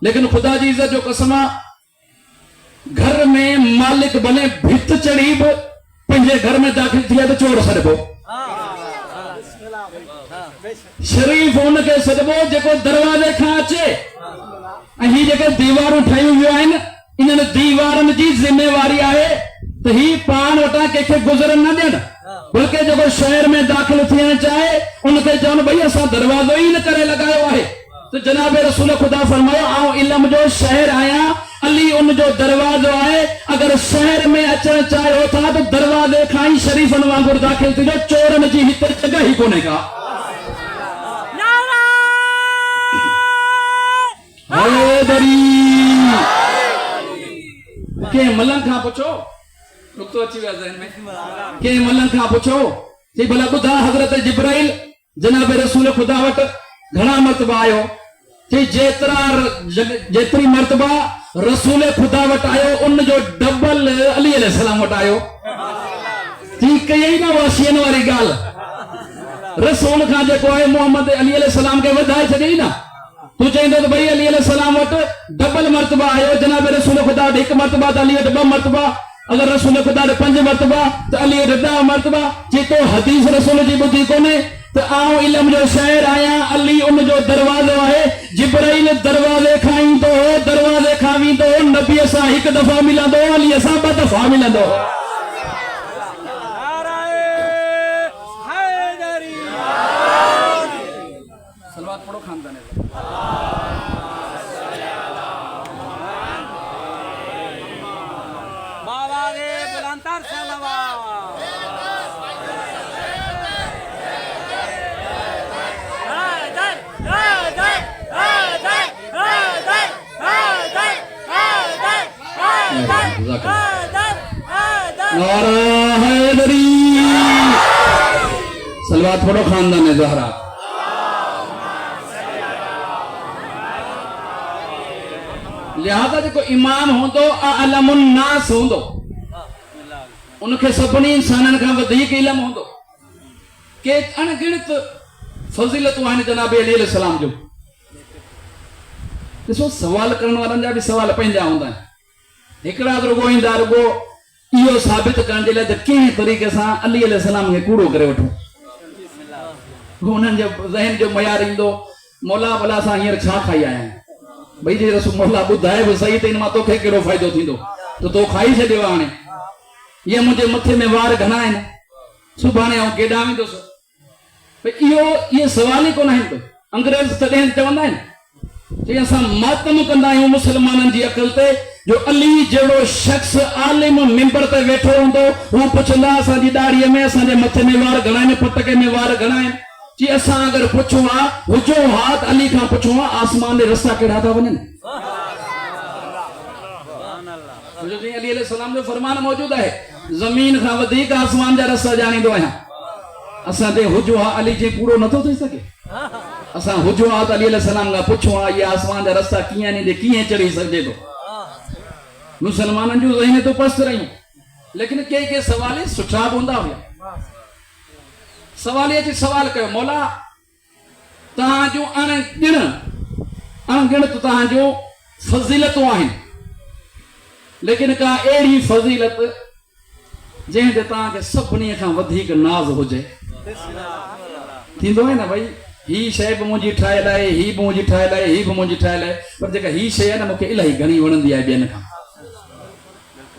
लेकिन ख़ुदा जी इज़त जो कसम आहे, घर में मालिक भले भित चढ़ी बि पंहिंजे घर में दाख़िल थी आहे त चोर सॾिबो, शरीफ़ हुनखे सॾिबो जेको दरवाज़े खां अचे। ऐं ही जेके दीवारूं ठहियूं वियूं आहिनि, इन्हनि दीवारनि जी ज़िम्मेवारी आहे त ही पाण वटां कंहिंखे गुज़रन न ॾियनि, बल्कि जेको शहर में दाख़िल थियणु चाहे उनखे चवनि भई असां दरवाज़ो ई न करे लॻायो आहे। तो जनाब रसूल खुदा फरमायो आऊं इल्म जो शहर आया, अली उन जो दरवाजो आहे। अगर शहर में अचण चाहियो था तो दरवाजे खां ही शरीफन वांगुर दाखिल थी जाओ, चोरन जी हिते जगह ही कोने का। के मलंग खां पुछो, नुक्तो अची वियो ज़हन में, के मलंग खां पुछो चई भला ॿुधा हज़रत जिब्राइल जनाब रसूल खुदा वटि घणा मर्तबा आयो? चई जेतिरी मर्तबा रसूल खुदा वटि आयो उन जो डबल अली अलैहिस्सलाम वटि आयो। चई कई न वाशियन वारी ॻाल्हि, रसूल खां जेको आहे मोहम्मद अली अलैहिस्सलाम खे वधाए छॾियई न। तू चईंदो त भई अली अलैहिस्सलाम वटि डबल मर्तबा आयो, जनाब रसूल खुदा वटि हिकु मर्तबा त अली वटि ॿ मर्तबा, अगर रसूल खुदा वटि 5 मर्तबा त अली वटि 10 मर्तबा। चई तो हदीस रसूल जी ॿुधी कोन्हे तो आऊं इल्म जो शहर आया, अली उन जो दरवाजो है। जिब्राइल दरवाजे खां ईंदो, दरवाजे खां वेंदो, नबी सां हिकु दफ़ा मिलंदो, अली सां 2 दफ़ा मिलंदो। सलवात पढ़ो खानदान बाबा रे बुलंदर सलवात। सलवात पढ़ो खानदान ज़हरा। लिहाजा जो इमाम होंदो अअलमुन नास होंदो, उनके सभिनी इंसाननि खां वधीक इल्म होंदो। के अणगिणत फज़ीलतूं आहिनि जनाब अली अलैहिस्सलाम जो। ॾिसो सवाल करण वारनि जा बि सवाल पंहिंजा हूंदा आहिनि। हिकिड़ा रुगो ईंदा रुगो इहो साबित करण जे लाइ त कंहिं तरीक़े सां अली अलैहिस्सलाम खे कूड़ो करे वठो। उन्हनि जो ज़हन जो मयार ईंदो मौला भला असां हींअर छा खाई आया आहियूं भई जे रसूल मौला ॿुधाए बि सही त इन मां तोखे कहिड़ो फ़ाइदो थींदो त तो खाई छॾियो आहे हाणे ये मुझे मथे में वार घणा आहिनि सुभाणे आउं केॾां वेंदुसि भई इहे सवाल ई कोन आहिनि अंग्रेज़ तॾहिं चवंदा आहिनि चई असां मातम कंदा आहियूं मुस्लमाननि जी अक़ल ते जो अली जहिड़ो शख़्स आलिम मिंबर ते वेठो हूंदो हू पुछंदा असांजी ॾाड़ीअ में असांजे मथे में वार घणा आहिनि पटके में वार घणा आहिनि जी असां अगरि पुछूं आहे हुजो हाथ अली खां पुछूं आहे आसमान जे रस्ता कहिड़ा था वञनि अली अलैहिस्सलाम जो फरमान मौजूद है जमीन खां वधीक आसमान जा रस्ता ॼाणींदो आहियां असां ते हुजो हा अली जे पूरो नथो थी सघे असां हुजो हा त अली अलैहिस्सलाम खां पुछूं हा ये आसमान जा रस्ता कीअं आहिनि कीअं चढ़ी सघिजे थो मुसलमाननि जूं ज़हन तो पस्त रहियूं लेकिन के सवाल सुठा बि हूंदा हुया सवाल अची सवाल कयो मौला तव्हांजूं अणगिण त तव्हांजूं फज़ीलतूं आहिनि लेकिन का अहिड़ी फज़ीलत जंहिं ते तव्हांखे सभिनी खां वधीक नाज़ हुजे थींदो आहे न भई ही शइ बि मुंहिंजी ठाहियल आहे ही बि मुंहिंजी ठाहियल आहे ही बि मुंहिंजी ठाहियल आहे पर जेका ही शइ आहे न मूंखे इलाही घणी वणंदी आहे ॿियनि खां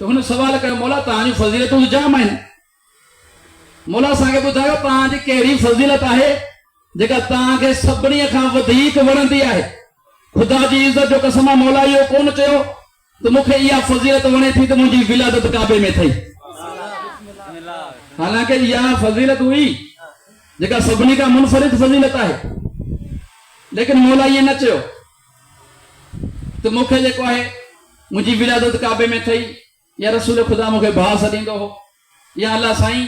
त हुन सवाल कयो मौला तव्हांजूं फज़ीलतूं जाम आहिनि मौला असांखे ॿुधायो तव्हांजी कहिड़ी फज़ीलत आहे जेका तव्हांखे सभिनी खां वधीक वणंदी आहे ख़ुदा जी इज़त जो कसम मौला इहो कोन चयो त मूंखे इहा फज़ीलत वणे थी त मुंहिंजी विलादत काबे में थई हालांकि इहा फज़ीलत हुई जेका सभिनी खां मुनफरिद फज़ीलत आहे लेकिन मौला ईअं न चयो त मूंखे जेको आहे मुंहिंजी विलादत काबे में थई या रसूल ख़ुदा मूंखे भाउ सॾींदो हो या अल्लाह साईं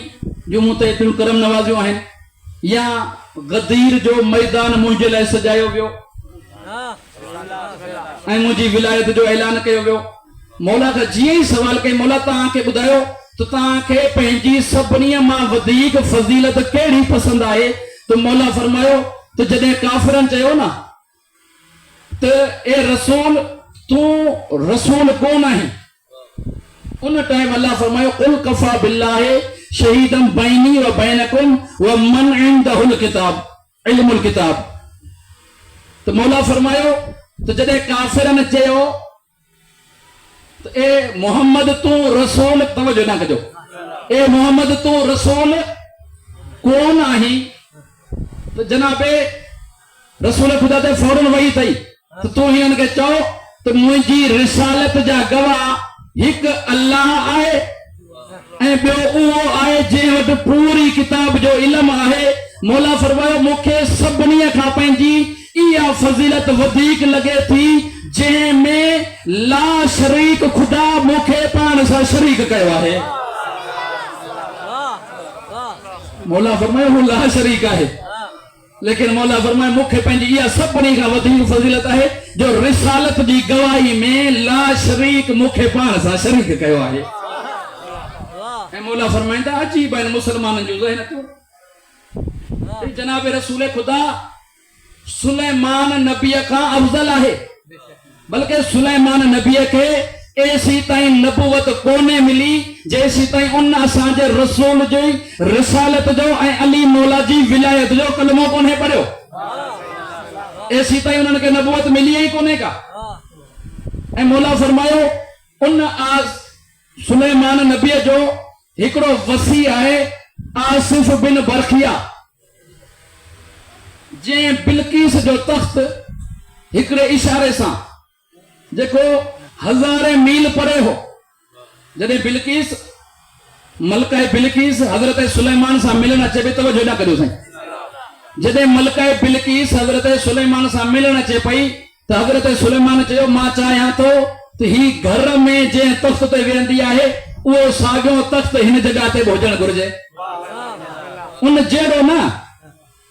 जो मूं ते एतिरियूं करम नवाज़ियूं आहिनि या गदीर जो मैदान मुंहिंजे लाइ सजायो वियो ऐं मुंहिंजी विलायत जो ऐलान कयो वियो मौला खां जीअं ई सवाल कई मौला तव्हांखे ॿुधायो त तव्हांखे पंहिंजी सभिनी मां वधीक फज़ीलत कहिड़ी पसंदि आहे त मौला फरमायो त जॾहिं काफ़िरनि चयो न त ए रसूल तूं रसूल कोन आहीं उन टाइम अल्लाह फरमायो कुल कफ़ा बिल्लाहि शहीदम बैनी व बैनकुम व मन इंदहुल किताब इल्मुल किताब तो मौला फरमायो तो जॾहिं काफ़िरनि चयो त ए मोहम्मद तू रसूल तवजो न कजो ए मोहम्मद तू रसूल कोन आहीं तो जनाबे रसूल ख़ुदा ते फौरन वही अथई त तूं हिननि खे चओ त मुंहिंजी रिसालत जा गवाह हिकु अल्लाह आहे ऐं ॿियो उहो आहे जंहिं वटि पूरी किताब जो इल्मु आहे मौला फरमायो मूंखे सभिनी खां पंहिंजी इहा फज़ीलत वधीक लॻे थी जंहिंमें ला शरीक ख़ुदा मूंखे पाण सां शरीक कयो आहे मौला फरमायो हू ला शरीक आहे लेकिन मौला फरमाए मूंखे पंहिंजी इहा सभिनी खां वधीक फज़ीलत आहे जो रिसालत जी गवाही में ला शरीक मूंखे पाण सां शरीक कयो आहे ऐं मौला फरमाईंदा अजीब आहिनि मुसलमाननि जो ज़हन थियो जनाब रसूल ख़ुदा सुलेमान नबीअ खां अफ़ज़ल आहे बल्कि सुलेमान नबीअ खे एसी ताईं नबूवत कोने मिली जेसी ताईं उन असांजे रसूल जी रिसालत जो ऐं अली मौला जी विलायत जो कलमो कोन्हे पढ़ियो एसी ताईं उन्हनि खे नबूवत मिली ई कोन्हे का ऐं मौला फरमायो उन सुलेमान नबीअ जो हिकिड़ो वसी आहे आसिफ बिन बरखिया जंहिं बिल्किस जो तख्त हिकिड़े इशारे सां जेको हज़ारे मील परे हो जॾहिं बिल्किस मलका बिल्किस हज़रत सुलेमान सां मिलण अचे पई तवजो न करियो साईं जॾहिं मलका बिल्किस हज़रत सुलेमान सां मिलण अचे पई त हज़रत सुलेमान चयो मां चाहियां थो त ही घर में जंहिं तख्त ते वेहंदी आहे उहो साॻियो तख्त हिन जॻह ते बि हुजणु घुरिजे उन जहिड़ो न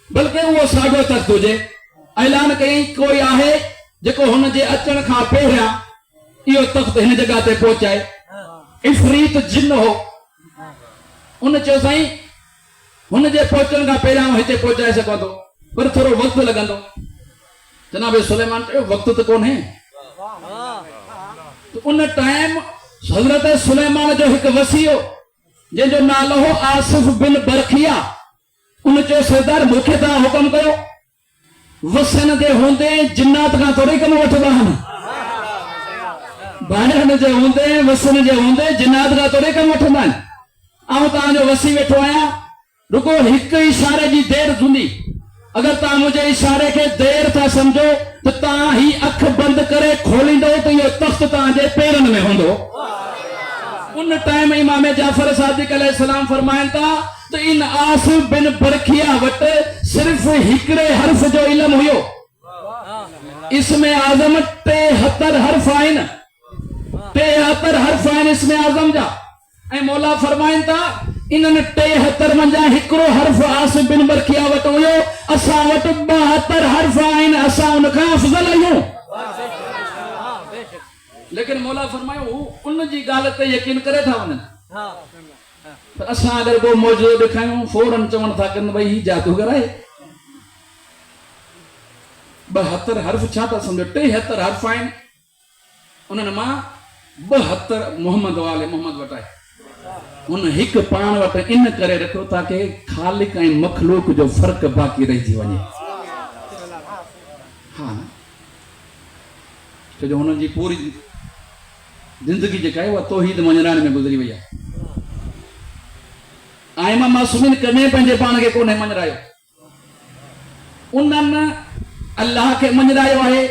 बल्कि उहो साॻियो तख्त हुजे ऐलान कयईं कोई आहे जेको हुन जे अचण खां पहिरियां इहो तख्त हिन जॻह ते पहुचाए इफ़रीत जिन हो उन चयो साईं हुन जे पहुचण खां पहिरियां हिते पहुचाए सघां थो पर थोरो वक़्तु लॻंदो जनाब सुलेमान चयो वक़्तु त कोन्हे उन टाइम हज़रत सुलेमान जो हिकु वसी हो जंहिंजो नालो हो आसिफ बिन बरखिया उन चयो सरदार मूंखे तव्हां हुकुम कयो वसन जे हूंदे जिन्नात खां थोरी कम वठंदा आहिनि ॿाहिरि जे हूंदे वसन जे हूंदे जिन्नात खां थोरी कम वठंदा आहिनि ऐं तव्हांजो वसी वेठो आहियां रुगो हिकु इशारे जी देरि हूंदी अगर तव्हां मुंहिंजे इशारे खे देरि था सम्झो त तव्हां ही अख बंदि करे खोलींदो त इहो तख़्त तव्हांजे पेरनि में हूंदो उन टाइम इमाम जाफर सादिक अलैहिस्सलाम फरमाइनि था त इन आसिफ बिन बरखिया वटि सिर्फ़ हिकिड़े हर्फ जो इल्मु हुयो इसमें आज़म 73 हर्फ आहिनि 73 हर्फ आहिनि इसमें आज़म जा ऐं मौला फरमाइनि था इन्हनि 73 मंझां हिकिड़ो हर्फ आसिफ बिन बरखिया वटि हुयो असां वटि 72 हर्फ आहिनि असां उनखां अफ़ज़ल आहियूं लेकिन मौला फरमायो हू उन जी ॻाल्हि ते यकीन करे था वञनि पर असां अगरि को मौजूदो ॾेखारियूं फौरन चवण था कनि भई ही जादूगर आहे 72 हर्फ छा था सम्झो 73 हर्फ आहिनि उन्हनि मां 72 मोहम्मद वाले मोहम्मद वटि आहे उन हिकु पाण वटि इन करे रखियो ताकि ख़ालिक ऐं मखलूक जो फ़र्क़ु बाक़ी रहिजी वञे हा छो जो हुननि जी पूरी ज़िंदगी जेका आहे उहा तौहीद मञण में गुज़री वई आहे आइमा मासूमिन कॾहिं पंहिंजे पाण खे कोन्हे मञरायो उन्हनि अल्लाह खे मञरायो आहे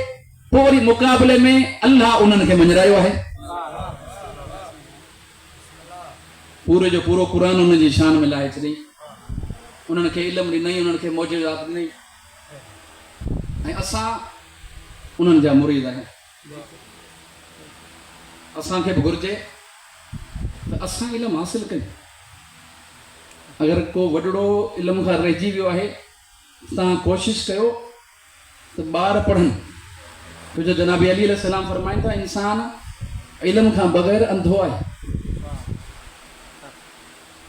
पोइ वरी मुक़ाबले में अल्लाह उन्हनि खे मञरायो आहे पूरे जो पूरो क़ुरान उन जी शान में लाहे छॾी उन्हनि खे इल्मु ॾिनई उन्हनि खे मौजूदात ॾिनई ऐं असां उन्हनि जा मुरीद आहियूं असांखे बि घुरिजे त असां इल्मु हासिल कयूं अगरि को वॾड़ो इल्म खां रहिजी वियो आहे तव्हां कोशिशि कयो त ॿार पढ़नि छो जो जनाबी अली अलैहिस्सलाम फरमाइनि था इंसान इल्म खां बग़ैर अंधो आहे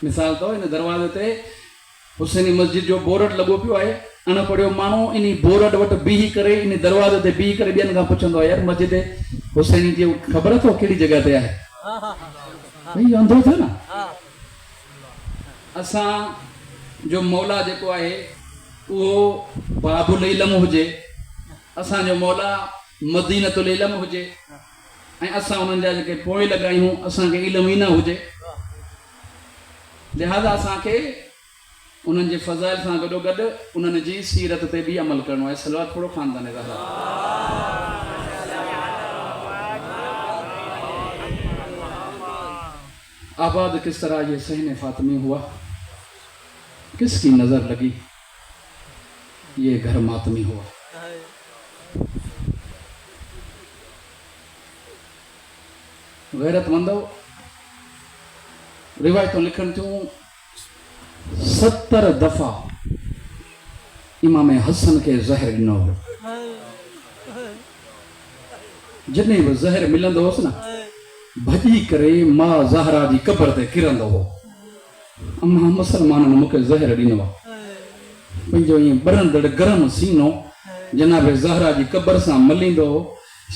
मिसाल तौर इन दरवाज़े ते हुसैनी मस्जिद जो बोर्ड लॻो पियो आहे अणपढ़ियो माण्हू इन बोर्ड वटि बीही करे इन दरवाज़े ते बीही करे ॿियनि खां पुछंदो आहे यार मस्जिद हुसैनी जी ख़बर अथव कहिड़ी जॻह ते आहे भई अंधो थियो न असां जो मौला जेको आहे उहो बाबुल इल्म हुजे असांजो मौला मदीनतुल इल्म हुजे ऐं असां उन्हनि जा जेके पोइ लॻायूं असांखे इल्मु ई न हुजे लिहाज़ा असांखे उन्हनि जे फ़ज़ाइल सां गॾोगॾु उन्हनि जी सीरत ते बि अमल करिणो आहे सलवात थोरो ख़ानदान रहा आबाद किस तरह ये सहने फातिमी हुआ किसकी नजर लगी ये घर मातमी हुआ गैरतमंदो रिवायतों लिखन थियूं 70 दफ़ा इमाम हसन के ज़हर ॾिनो हो जॾहिं बि ज़हर मिलंदो होसि न भॼी करे मां ज़हरा जी क़बर ते किरंदो हो अम्मा मुसलमाननि मूंखे ज़हर ॾिनो आहे पंहिंजो ईअं ॿरंदड़ गरम सीनो जनाब ज़हरा जी क़बर सां मलींदो हो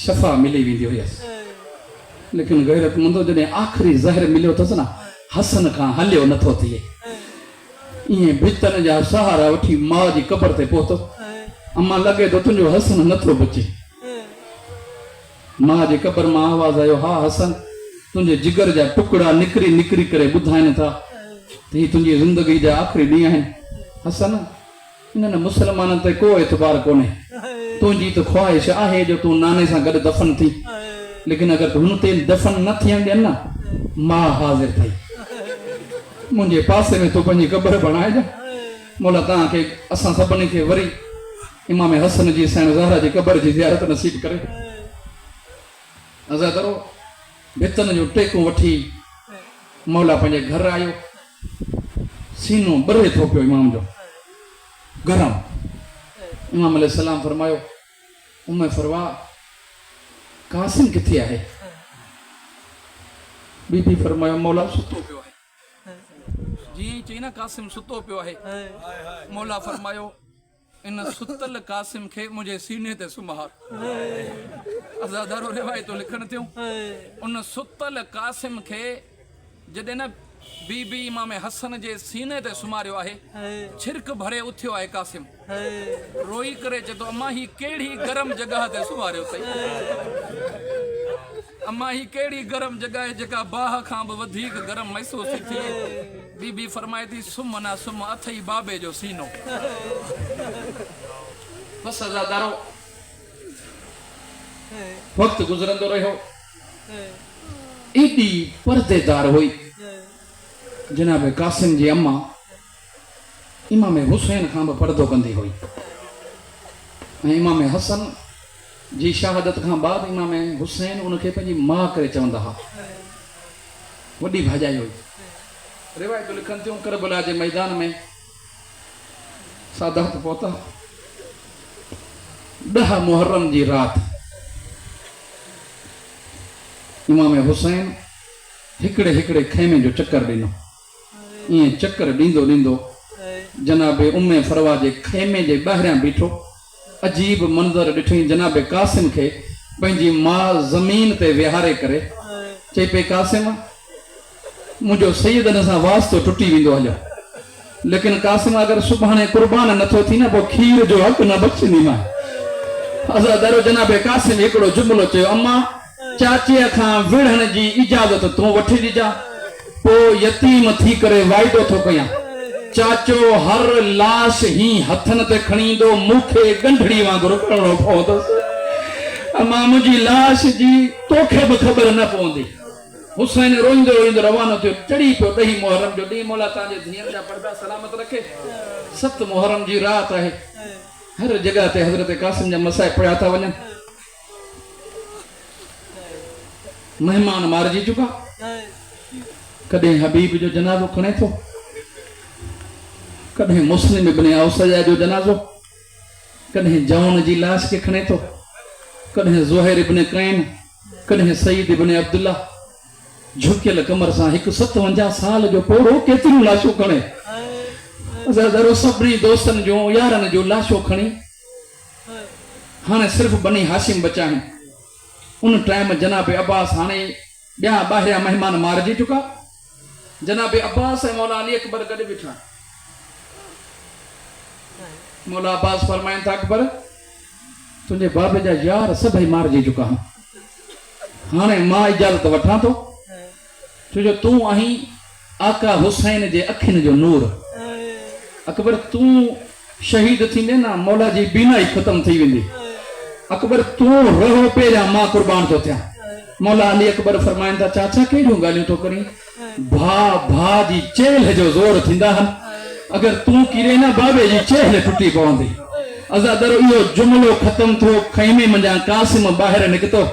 शफ़ा मिली वेंदी हुयसि लेकिन गैरतमंदो जॾहिं आख़िरी ज़हर मिलियो अथसि न हसन खां हलियो नथो थिए ईअं भितनि जा सहारा वठी माउ जी क़बर ते पहुतो अम्मा लॻे थो तुंहिंजो हसन नथो बचे माउ जी क़बर मां आवाज़ आयो हा हसन तुंहिंजे जिगर जा टुकड़ा निकिरी निकिरी करे ॿुधाइनि था त हीअ तुंहिंजी ज़िंदगी जा आख़िरी ॾींहं आहिनि हसन इन्हनि मुसलमाननि ते को एतबार कोन्हे तुंहिंजी त ख़्वाहिश आहे जो तूं नाने सां गॾु दफ़न थी लेकिन अगरि हुन ते दफ़न न थियनि ॾियनि न मां हाज़िर थी मुंहिंजे पासे में तूं पंहिंजी क़बर बणाइजां मौला तव्हांखे असां सभिनी खे वरी इमाम हसन जी साईं ज़हरा जी क़बर जी ज़ियारत नसीब करे अज़ादरो भितनि जो टेकूं वठी मौला पंहिंजे घर आयो सीनो ॿरे थो पियो इमाम जो गरम इमाम अलैहिस्सलाम फरमायो उम्मे फरवा कासिम किथे आहे बीबी फरमायो मौला सुतो पियो आहे जीअं चई न कासिम सुतो पियो आहे मौला फरमायो इन सुतल कासिम खे मुंहिंजे सीने ते सुम्हार अज़ादारो रिवायतूं लिखनि थियूं उन सुतल कासिम खे जॾहिं न बीबी इमाम हसन जे सीने ते सुमारियो आहे। छिरक भरे उथियो आहे कासिम, रोई करे चए थो अम्मा ही कहिड़ी गरम जगह ते सुमारियो अथई। अम्मा ही कहिड़ी गरम जगह आहे जेका बाह खां बि वधीक गरम महसूस थी थिए। बीबी फरमाए थी सुम ना सुम अथई बाबे जो सीनो। बस अज़ादारो वक्त गुज़रंदो रहियो। एॾी पर्देदार हुई जनाब कासिम जी अम्मा इमाम हुसैन खां बि पर्दो कंदी हुई। ऐं इमाम हसन जी शहादत खां बाद इमाम हुसैन उनखे पंहिंजी मां करे चवंदा हुआ। वॾी भाॼाई हुई। रिवायतूं लिखनि थियूं करबला जे मैदान में सादात पहुता 10 मुहर्रम जी रात इमाम हुसैन हिकिड़े हिकिड़े खेमे जो चक्कर ॾिनो। ईअं चक्कर ॾींदो ॾींदो जनाबे उम्मे फरवा जे खेमे जे ॿाहिरियां बीठो। अजीब मंज़र ॾिठई। जनाबे कासिम खे पंहिंजी मां ज़मीन ते विहारे करे चई पे कासिम मुंहिंजो सैयदन सां वास्तो टुटी वेंदो हलियो, लेकिन कासिम अगरि सुभाणे कुर्बान नथो थी न पोइ खीर जो हक़ न बख़्शंदीमांइ। अज़ादारो जनाबे कासिम हिकिड़ो जुमिलो चयो अम्मा चाचीअ खां विढ़ण जी इजाज़त तूं वठी ॾिजां, पोइ यतीम थी करे वाइदो थो कयां चाचो हर लाश ही हथनि ते खणी ईंदो मूंखे गंढड़ी वांगुरु करणो पवंदुसि। अम्मा मुंहिंजी लाश जी तोखे बि ख़बर न पवंदी। हुसैन रोईंदो रोईंदो रवानो थियो। चढ़ी पियो 10 मुहर्रम जो ॾींहुं। मौला तव्हांजे धीअनि जा पर्दा सलामत रखे। 7 मुहर्रम जी राति आहे। हर जगह ते हज़रत कासिम जा मसाए पढ़िया था वञनि। मेहमान मारिजी चुका। कॾहिं हबीब जो जनाज़ो खणे थो, कॾहिं मुस्लिम इब्न औसजा जो जनाज़ो, कॾहिं जौन जी लाश खे खणे थो, कॾहिं ज़ुहैर इब्न कैन, कॾहिं सईद इब्न अब्दुल्ला। झुकियल कमर सां 57 साल जो पोड़ो केतिरियूं लाशूं खणे। अज़ादारो सभिनी दोस्तनि जूं यारनि जूं लाशूं खणी हाणे सिर्फ़ बनी हाशिम बचा आहिनि। उन टाइम जनाबे अब्बास हाणे ॿिया ॿाहिरियां महिमान मारिजी चुका। जनाबे अब्बास ऐं मौला अली अकबर गॾु बीठा। मौला अब्बास फरमाइनि था अकबर तुंहिंजे बाबे जा यार सभई मारिजी चुका आहिनि। हाणे मां इजाज़त वठां थो छो जो तूं आहीं आका हुसैन जे अखियुनि जो नूर। अकबर तूं शहीद थींदे न मौला जी बीनाई ख़तम थी वेंदी। अकबर तूं रहो पहिरियां मां कुर्बान थो थियां। मौला अली अकबर फरमाइनि था चाचा कहिड़ियूं ॻाल्हियूं थो करीं? भाउ जी चेल जो ज़ोर थींदा आहिनि। अगरि तूं किरे न बाबे जी चेल टुटी पवंदी। अज़ादारो इहो जुमिलो ख़तम थियो। खैमे मंझां कासिम ॿाहिरि निकितो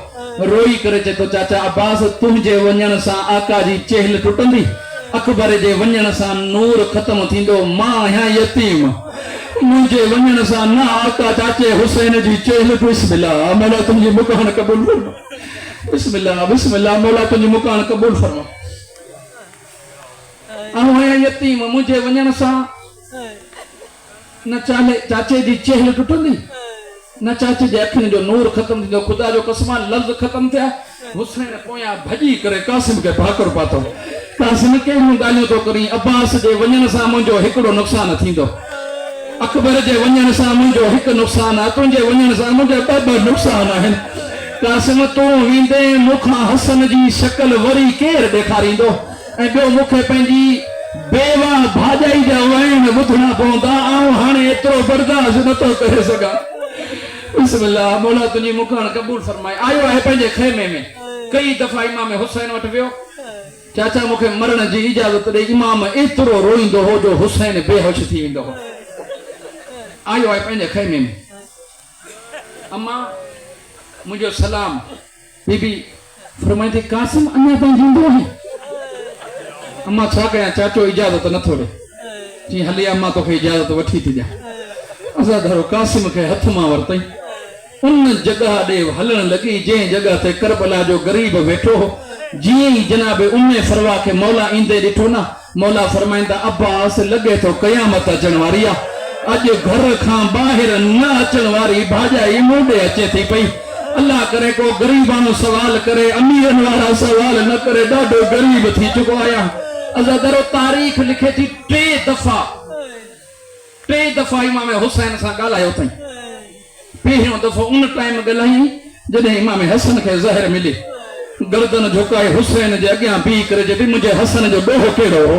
रोई करे चए थो चाचा अब्बास तुंहिंजे वञण सां आका जी चेल टुटंदी, अकबर जे वञण सां नूर ख़तम थींदो। मां आहियां यतीम, मुंहिंजे वञण सां न आका चाचे हुसैन जी चेल। बिस्मिल्लाह मौला तुंहिंजी मुकान क़बूल फरमा। बिस्मिल्लाह बिस्मिल्लाह मौला तुंहिंजी मुकान क़बूल फरमा। आहियां यतीम, मुंहिंजे वञण सां न चाचे जी चेल टुटंदी, न चाचे जे अखियुनि जो नूर ख़तम थींदो। ख़ुदा जो कसम लफ़्ज़ ख़तम थिया। हुसैन पोयां भॼी करे कासिम खे भाकुर पातो। कासिम कहिड़ियूं ॻाल्हियूं थो करीं? अब्बास जे वञण सां मुंहिंजो हिकिड़ो नुक़सान थींदो, अकबर जे वञण सां मुंहिंजो हिकु नुक़सान आहे, तुंहिंजे वञण सां मुंहिंजा 2 नुक़सान आहिनि। कासिम तूं वेंदे मूंखां हसन जी शकल वरी केरु ॾेखारींदो? ऐं ॿियो मूंखे पंहिंजी बेवा भाॼाई जा वैन ॿुधणा पवंदा। आऊं हाणे एतिरो बर्दाश्त नथो करे सघां। बिस्मिल्लाह मौला तुंहिंजी मुकान क़बूल फरमाए। आयो आहे पंहिंजे खेमे में। कई दफ़ा इमाम हुसैन वटि वियो। चाचा मूंखे मरण जी इजाज़त ॾे। इमाम एतिरो रोईंदो हो जो हुसैन बेहोश थी वेंदो हो। आयो आहे पंहिंजे खेमे में। अम्मा मुंहिंजो सलाम। बीबी फरमाए थी कासिम अञा ताईं जींदो आहे? अम्मा छा कयां चाचो इजाज़त नथो ॾे। चई हली अम्मा तोखे इजाज़त वठी थी ॾियां। अज़ादारो कासिम खे हथ मां वरितई। उन जगह ॾे हलण लॻी जंहिं जगह ते करबला जो गरीब वेठो हो। जीअं ई जनाबे उम्मे फरवा खे मौला ईंदे ॾिठो न मौला फरमाईंदा अब्बास लॻे थो क़यामत अचण वारी आहे। अॼु घर खां ॿाहिरि न अचण वारी भाॼाई मूंॾे अचे थी पई। अल्लाह करे को गरीबानो सवाल करे, अमीरनि वारा सवाल न करे। ॾाढो गरीब थी चुको आहियां। अज़ादरो तारीख़ लिखे थी 3 दफ़ा इमाम हुसैन सां ॻाल्हायो अथई। पहिरियों दफ़ो उन टाइम ॻाल्हाई जॾहिं इमाम हसन खे ज़हर मिली, गर्दन झुकाए हुसैन जे अॻियां बीह करे चए मुंहिंजे हसन जो ॾोहो कहिड़ो हो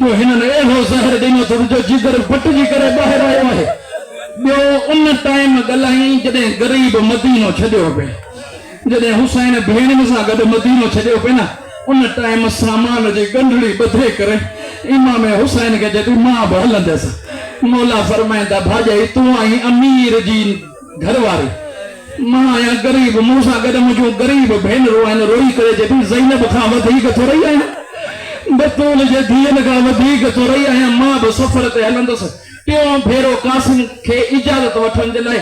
जो हिननि अहिड़ो ज़हर ॾिनो अथनि जो जिगर बटिजी करे ॿाहिरि आयो आहे। ॿियो उन टाइम ॻाल्हाई जॾहिं ग़रीब मदीनो छॾियो पिए, जॾहिं हुसैन भेणनि सां गॾु मदीनो छॾियो पिए न, उन टाइम सामान जी गंढड़ी ॿधे करे इमाम हुसैन खे चए मां बि हलंदसि। मौला फरमाईंदा भाॼाई तूं आई अमीर जी घरवारी, मां आहियां ग़रीब, मूंसां गॾु मुंहिंजूं ग़रीब भेनरूं आहिनि। रोई करे चए ज़ैनब खां वधीक थोरी आहियां, बतूल जे धीअनि खां वधीक थोरी आहियां, मां बि सफ़र ते हलंदसि। टियों भेरो कासिम खे इजाज़त वठण जे लाइ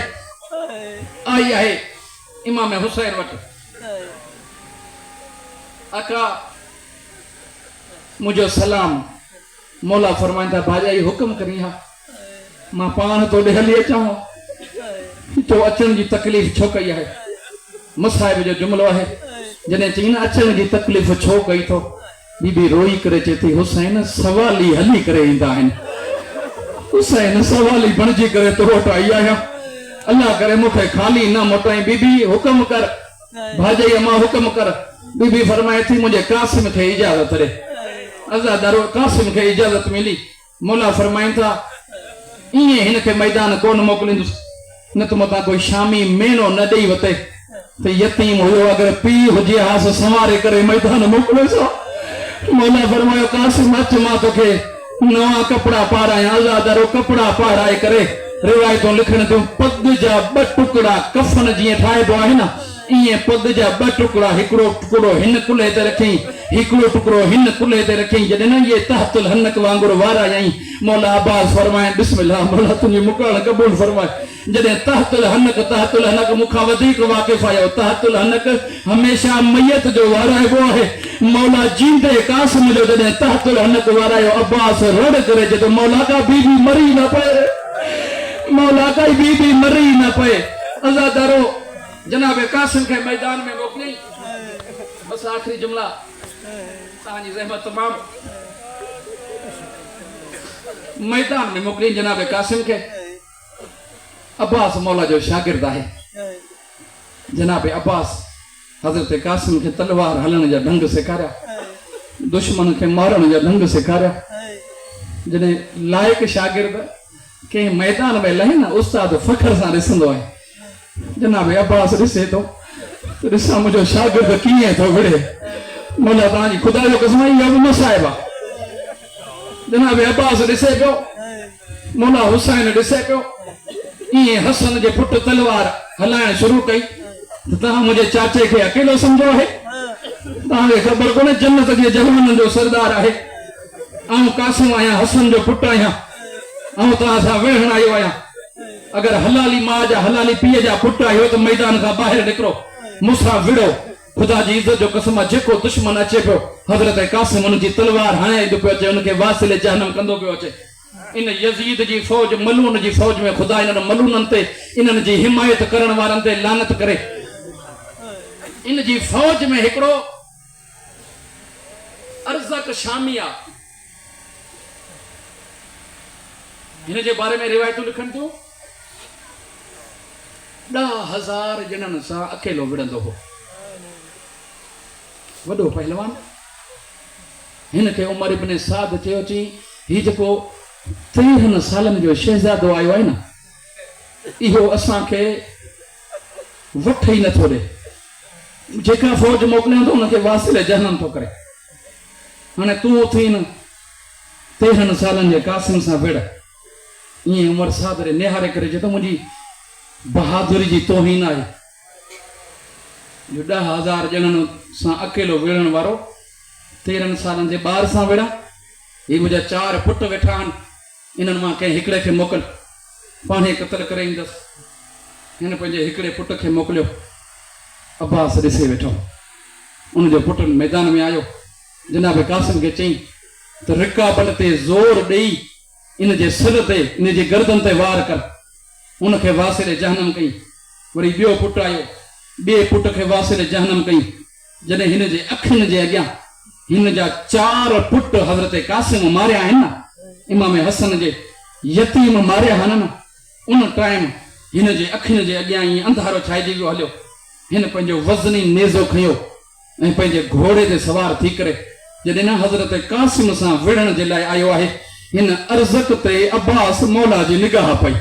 आई आहे इमाम हुसैन वटि। आका मुझो सलाम। मौला फरमाईंदा भाॼाई हुक्म करी हा, मां पाण तोॾे हली अचां, तो अचण जी तकलीफ़ छो कई आहे? मुसाहिब जो जुमिलो आहे। जॾहिं चई न अचण जी तकलीफ़ छो कई थो, बीबी रोई करे चए थी हुसैन सवाली हली करे ईंदा आहिनि, हुसैन सवाली बणिजी करे तो वटि आई आहियां, अल्लाह करे मूंखे खाली न मोटाई। बीबी हुक्म कर, भाॼाई मां हुक्म कर। बीबी फरमाए थी मुंहिंजे कासिम खे इजाज़त ॾे। अज़ादरो कासिम खे इजाज़त मिली। मौला फरमाइनि था ईअं हिनखे मैदान कोन मोकिलींदुसि, न त मतां कोई शामी मेनो न ॾेई वते त यतीम हुयो, अगरि पीउ हुजे हास संवारे करे मैदान मोकिलियोसि। मौला फरमायो कासिम अच, मां तोखे नवां कपिड़ा पारायां। अज़ादरो कपिड़ा पाराए करे रिवायतूं लिखण थियूं, पग जा 2 टुकड़ा कफन जीअं ठाहिबो आहे न, ईअं पग जा 2 टुकड़ा, हिकिड़ो टुकड़ो हिन कुल्हे ते रखियईं, हिकिड़ो टुकड़ो हिन कुल्हे ते रखियईं। जॾहिं न इहे तहतुल हनक वांगुरु वारायईं, मौला अब्बास फरमाए बिस्मिल्लाह, मौला तुंहिंजी मुकरण क़बूल फरमाए। जॾहिं तहतुल हनक मूंखां वधीक वाक़िफ़ आयो। तहतुल हनक हमेशह मैयत जो वाराइबो आहे। मौला जींदे कासिम जो जॾहिं तहतुल हनक वारायो, अब्बास रड़ करे चए मौला का बीबी मरी न पए, मौला का बीबी मरी न पए। अज़ादरो जनाब कासिम के मैदान में मोकिली। बस आखिरी जुमला ताजी ज़हमत तमाम मैदान में मोकिली जनाब कासिम के। अब्बास मौला जो शागिर्द है। जनाब अब्बास हजरत कासिम के तलवार हलन जा ढंग सेखारिया, दुश्मन के मारण जा ढंग सेखारिया। जॾहिं लायक शागिर्द के मैदान में लहे न, उस्ताद फखर सां ॾिसंदो आहे। जनाब अब्बास ॾिसे थो त ॾिसां मुंहिंजो शागिर्द कीअं थो विढ़े। मौला तव्हांजी ख़ुदा जो कसम इहा बि मसाइब आहे। जनाब अब्बास ॾिसे पियो, मौला हुसैन ॾिसे पियो, ईअं हसन जे पुट तलवार हलाइण शुरू कई त तव्हां मुंहिंजे चाचे खे अकेलो सम्झो आहे? तव्हांखे ख़बर कोन्हे जन्नत जे जहाननि जो सरदार आहे। आऊं कासिम आहियां, हसन जो पुटु आहियां, आऊं तव्हां सां वेहण आयो आहियां। अगर हलाली मां जा हलाली पीउ जा पुट आहियो तो मैदान खां ॿाहिरि निकिरो, मूंसां विड़ो। ख़ुदा जी इज़त जो कसम आहे, जेको दुश्मन अचे पियो हज़रत कासिम उनजी तलवार हणाए पियो अचे, उनखे वासिले जहन्नम कंदो पियो अचे। इन यज़ीद जी फौज, मलून जी फौज में ख़ुदा इन्हनि मलूननि ते, इन्हनि जी हिमायत करण वारनि ते लानत करे। इन जी फौज में हिकिड़ो अर्ज़क शामी आहे, हिन जे बारे में रिवायतूं लिखनि थियूं। 10,000 ॼणनि सां अकेलो विढ़ंदो हो, वॾो पहलवान। हिन खे उमर इब्न साद चयो चई हीउ जेको 13 सालनि जो शहज़ादो आयो आहे न, इहो असांखे वठ ई नथो ॾे। जेका फौज मोकिलियो थो हुनखे वासिले जहन्नम थो करे। हाणे तूं उथी न 13 सालनि जे कासिम सां विढ़। ईअं उमर साद रे निहारे करे चए थो मुंहिंजी बहादुरी जी तोहीन आहे जो 10,000 ॼणनि सां अकेलो विढ़ण वारो 13 सालनि जे ॿार सां विढ़ा। ही मुंहिंजा 4 पुट वेठा आहिनि, इन्हनि मां कंहिं हिकिड़े खे मोकिल, पाणे क़तल करे ईंदसि। हिन पंहिंजे हिकिड़े पुट खे मोकिलियो। अब्बास ॾिसे वेठो, उनजो पुट मैदान में आयो। जनाब कासिम खे चई त रिकाबत ते ज़ोर ॾेई इन जे सिर ते, इन जी गर्दन ते वार कर। उनखे वासिले जहन्नम कई। वरी ॿियो पुटु आयो, ॿिए पुट खे वासिले जहन्नम कई। जॾहिं हिन जे अखियुनि जे अॻियां हिन जा 4 पुट हज़रत कासिम मारिया आहिनि न, इमाम हसन जे यतीम मारिया आहिनि न, उन टाइम हिन जे अखियुनि जे अॻियां ई अंधारो छाइजी वियो हलियो। हिन पंहिंजो वज़नी नेज़ो खयो ऐं पंहिंजे घोड़े ते सवार थी करे जॾहिं न हज़रत कासिम सां विढ़ण जे लाइ आयो आहे, हिन अर्ज़क ते अब्बास मौला जी निगाह पई।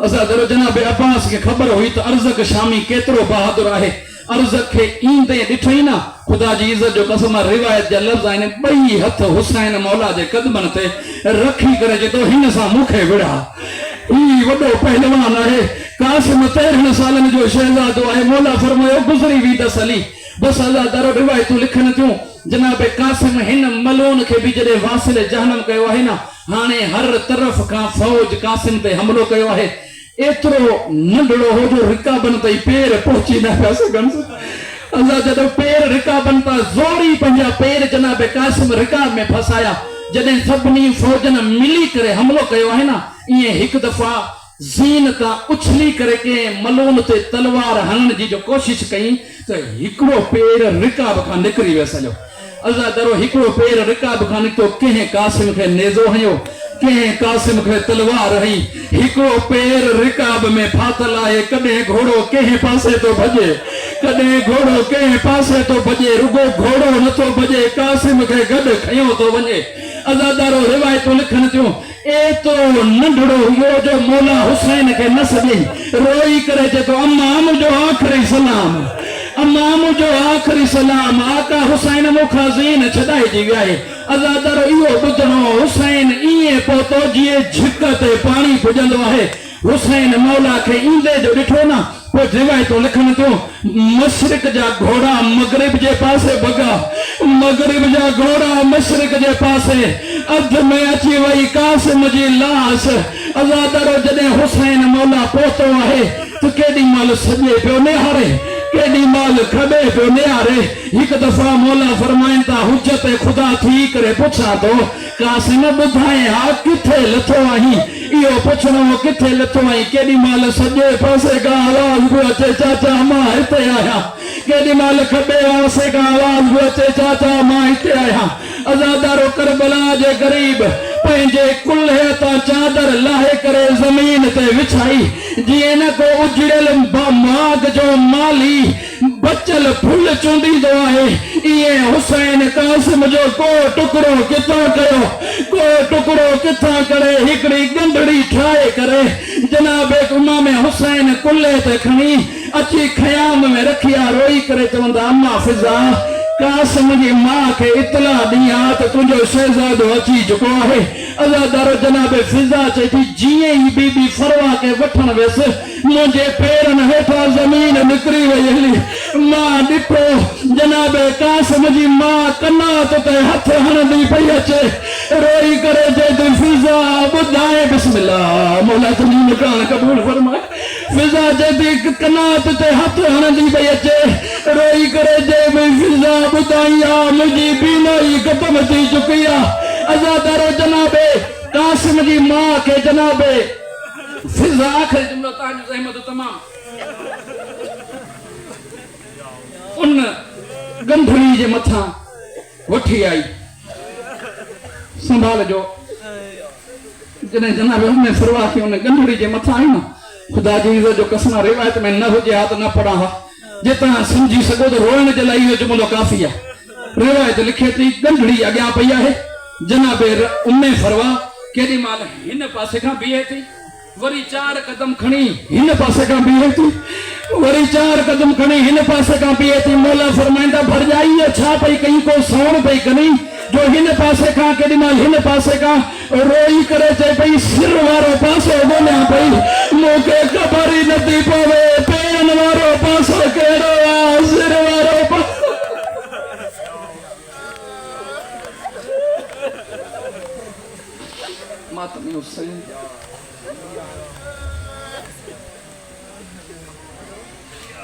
असां दरो जनाब अब्बास खे ख़बर हुई त अर्ज़क शामी केतिरो बहादुर आहे। अर्ज़क खे ईंदे ॾिठई न, ख़ुदा जी इज़त जो कसम, रिवायत जा लफ़्ज़ आहिनि, 2 हथ हुसैन मौला जे क़दमनि ते रखी करे चए थो हिन सां मूंखे विढ़ा। ही वॾो पहलवान आहे। कासिम 13 सालनि जो शहज़ादो आहे। मौला फरमायो गुज़री वेंदसि हली। बस अल्लाह दरो रिवायतूं लिखनि थियूं जनाब कासिम हिन मलून खे बि जॾहिं वासिल जहन्नम कयो आहे न, हाणे हर तरफ़ खां फौज कासिम ते हमलो कयो आहे। एतिरो नंढड़ो हो जो रिकाबन ताईं पेर पहुची न पिया सघनि। अल्लाह जॾहिं पेर रिकाबन तां ज़ोरी पंहिंजा पेर जनाब कासिम रिकाब में फसाया, जॾहिं सभिनी फौजन मिली करे हमलो कयो आहे न, ईअं हिकु दफ़ा ज़ीन तां उछली करे कंहिं मलून ते तलवार हणण जी जो कोशिश कई त हिकिड़ो पेर रिकाब खां निकिरी वियो सॼो। अल्लाह दरो हिकिड़ो पेर रिकाब खां निकितो, कंहिं कासिम खे नेज़ो हयो, कंहिं कासिम खे तलवार हई। हिकिड़ो पेर रिकाब में फाथल आहे। कॾहिं घोड़ो कंहिं पासे तो भॼे, कॾहिं घोड़ो कंहिं पासे तो भॼे, रुगो घोड़ो नथो भॼे, कासिम खे गॾु खयो तो वञे। अल्लाह दरो रिवायतूं लिखनि थियूं, एतिरो नंढड़ो हुयो जो मौला हुसैन खे न सॼई, रोई करे चए थो अम्मा मुंहिंजो आख़िरी सलाम, अम्मा मुंहिंजो आख़िरी सलाम, आका हुसैन मूंखां ज़ीन छॾाइजी विया आहे। अल्लाह दरो इहो ॿुधणो, हुसैन ईअं पहुतो जीअं झिक ते पाणी पुॼंदो आहे। हुसैन मौला खे ईंदे जो ॾिठो न, पोइ रिवायतूं लिखनि थियूं, मशरिक जा घोड़ा मगरिब जे पासे भॻा, मगरिब जा घोड़ा मशरिक जे पासे, अध में अची वई कासिम जी लाश। अल्लाह दरो जॾहिं हुसैन मौला पहुतो आहे त केॾी महिल सॼे पियो निहारे, केॾी महिल खॿे पियो निहारे। हिकु दफ़ा मौला फरमाइनि था, हुजत ख़ुदा थी करे पुछां थो, कासिम ॿुधाए हा किथे लथो आहीं? इहो पुछणो किथे लथो आहीं? केॾी महिल सॼे पासे खां आवाज़ पियो अचे, चाचा मां हिते आहियां। केॾी महिल खॿे पासे खां आवाज़ पियो अचे, चाचा मां हिते आहियां। अज़ादारो करबला जे ग़रीब पंहिंजे कुल्हे तां चादर लाहे करे ज़मीन ते विछाई, जीअं न को उजड़ियल बाग जो माली बचल फुल चूंडींदो आहे, ईअं हुसैन कासिम जो को टुकड़ो किथां कयो, को टुकड़ो किथां करे हिकिड़ी गंढड़ी ठाहे करे जनाब इमाम हुसैन कुल्हे ते खणी अची ख़याम में रखिया। रोई करे चवंदा, अम्मा फिज़ा कासिम जी मां खे इतला ॾियां त तुंहिंजो शहज़ादो अची चुको आहे। अल्लाह दरो जनाब फिज़ा चए थी, जीअं ई बीबी फरवा खे वठण वियसि, मुंहिंजे पेरनि हेठां ज़मीन निकिरी वई हली। मां ॾिठो जनाब कासिम जी मां कनात ते हथ हणंदी पई अचे, रोई करे चए थी, फिज़ा ॿुधाए, बिस्मिल्लाह मौला तुंहिंजी निकाल क़बूल फरमाए। फिज़ा चए थी, कनात ते हथ हणंदी पई अचे, रोई करे चए भई फिज़ा ॿुधाई आ, मुंहिंजी बीमारी ख़तम थी चुकी आहे। अज़ादारो जनाबे कासिम जी मां खे जनाबे फिज़ा आख़िरी जुमलो तव्हांजो ज़हमत तमामु, उन गंढड़ी जे मथां वठी आई। संभाल जो जॾहिं जनाबे उन फिरवा खे उन गंढड़ी जे मथां आई न, ख़ुदा जी इज़त जो कसम, रिवायत में न हुजे हा त न पढ़ा हा, जे तव्हां सम्झी सघो त रोइण जे लाइ इहो जुमलो काफ़ी आहे। रिवायत लिखे थी, गंढड़ी अॻियां पई आहे, जनाबे उम्मे फरवा केॾी महिल हिन पासे खां बीहे थी, वरी 4 कदम खणी हिन पासे खां बीहे थी, वरी 4 कदम खणी हिन पासे खां बीहे थी। मौला फरमाईंदा, भरजाई छा पई कई, को सौण पई कनी जो हिन पासे खां केॾी महिल हिन पासे खां रोई करे चए पई, सिर वारो पासो ॻोल्हियां पई, मूंखे ख़बर ई नथी पवे पेरनि वारो पासो कहिड़ो आहे, सिर वारो पासो। मातमी हुसैन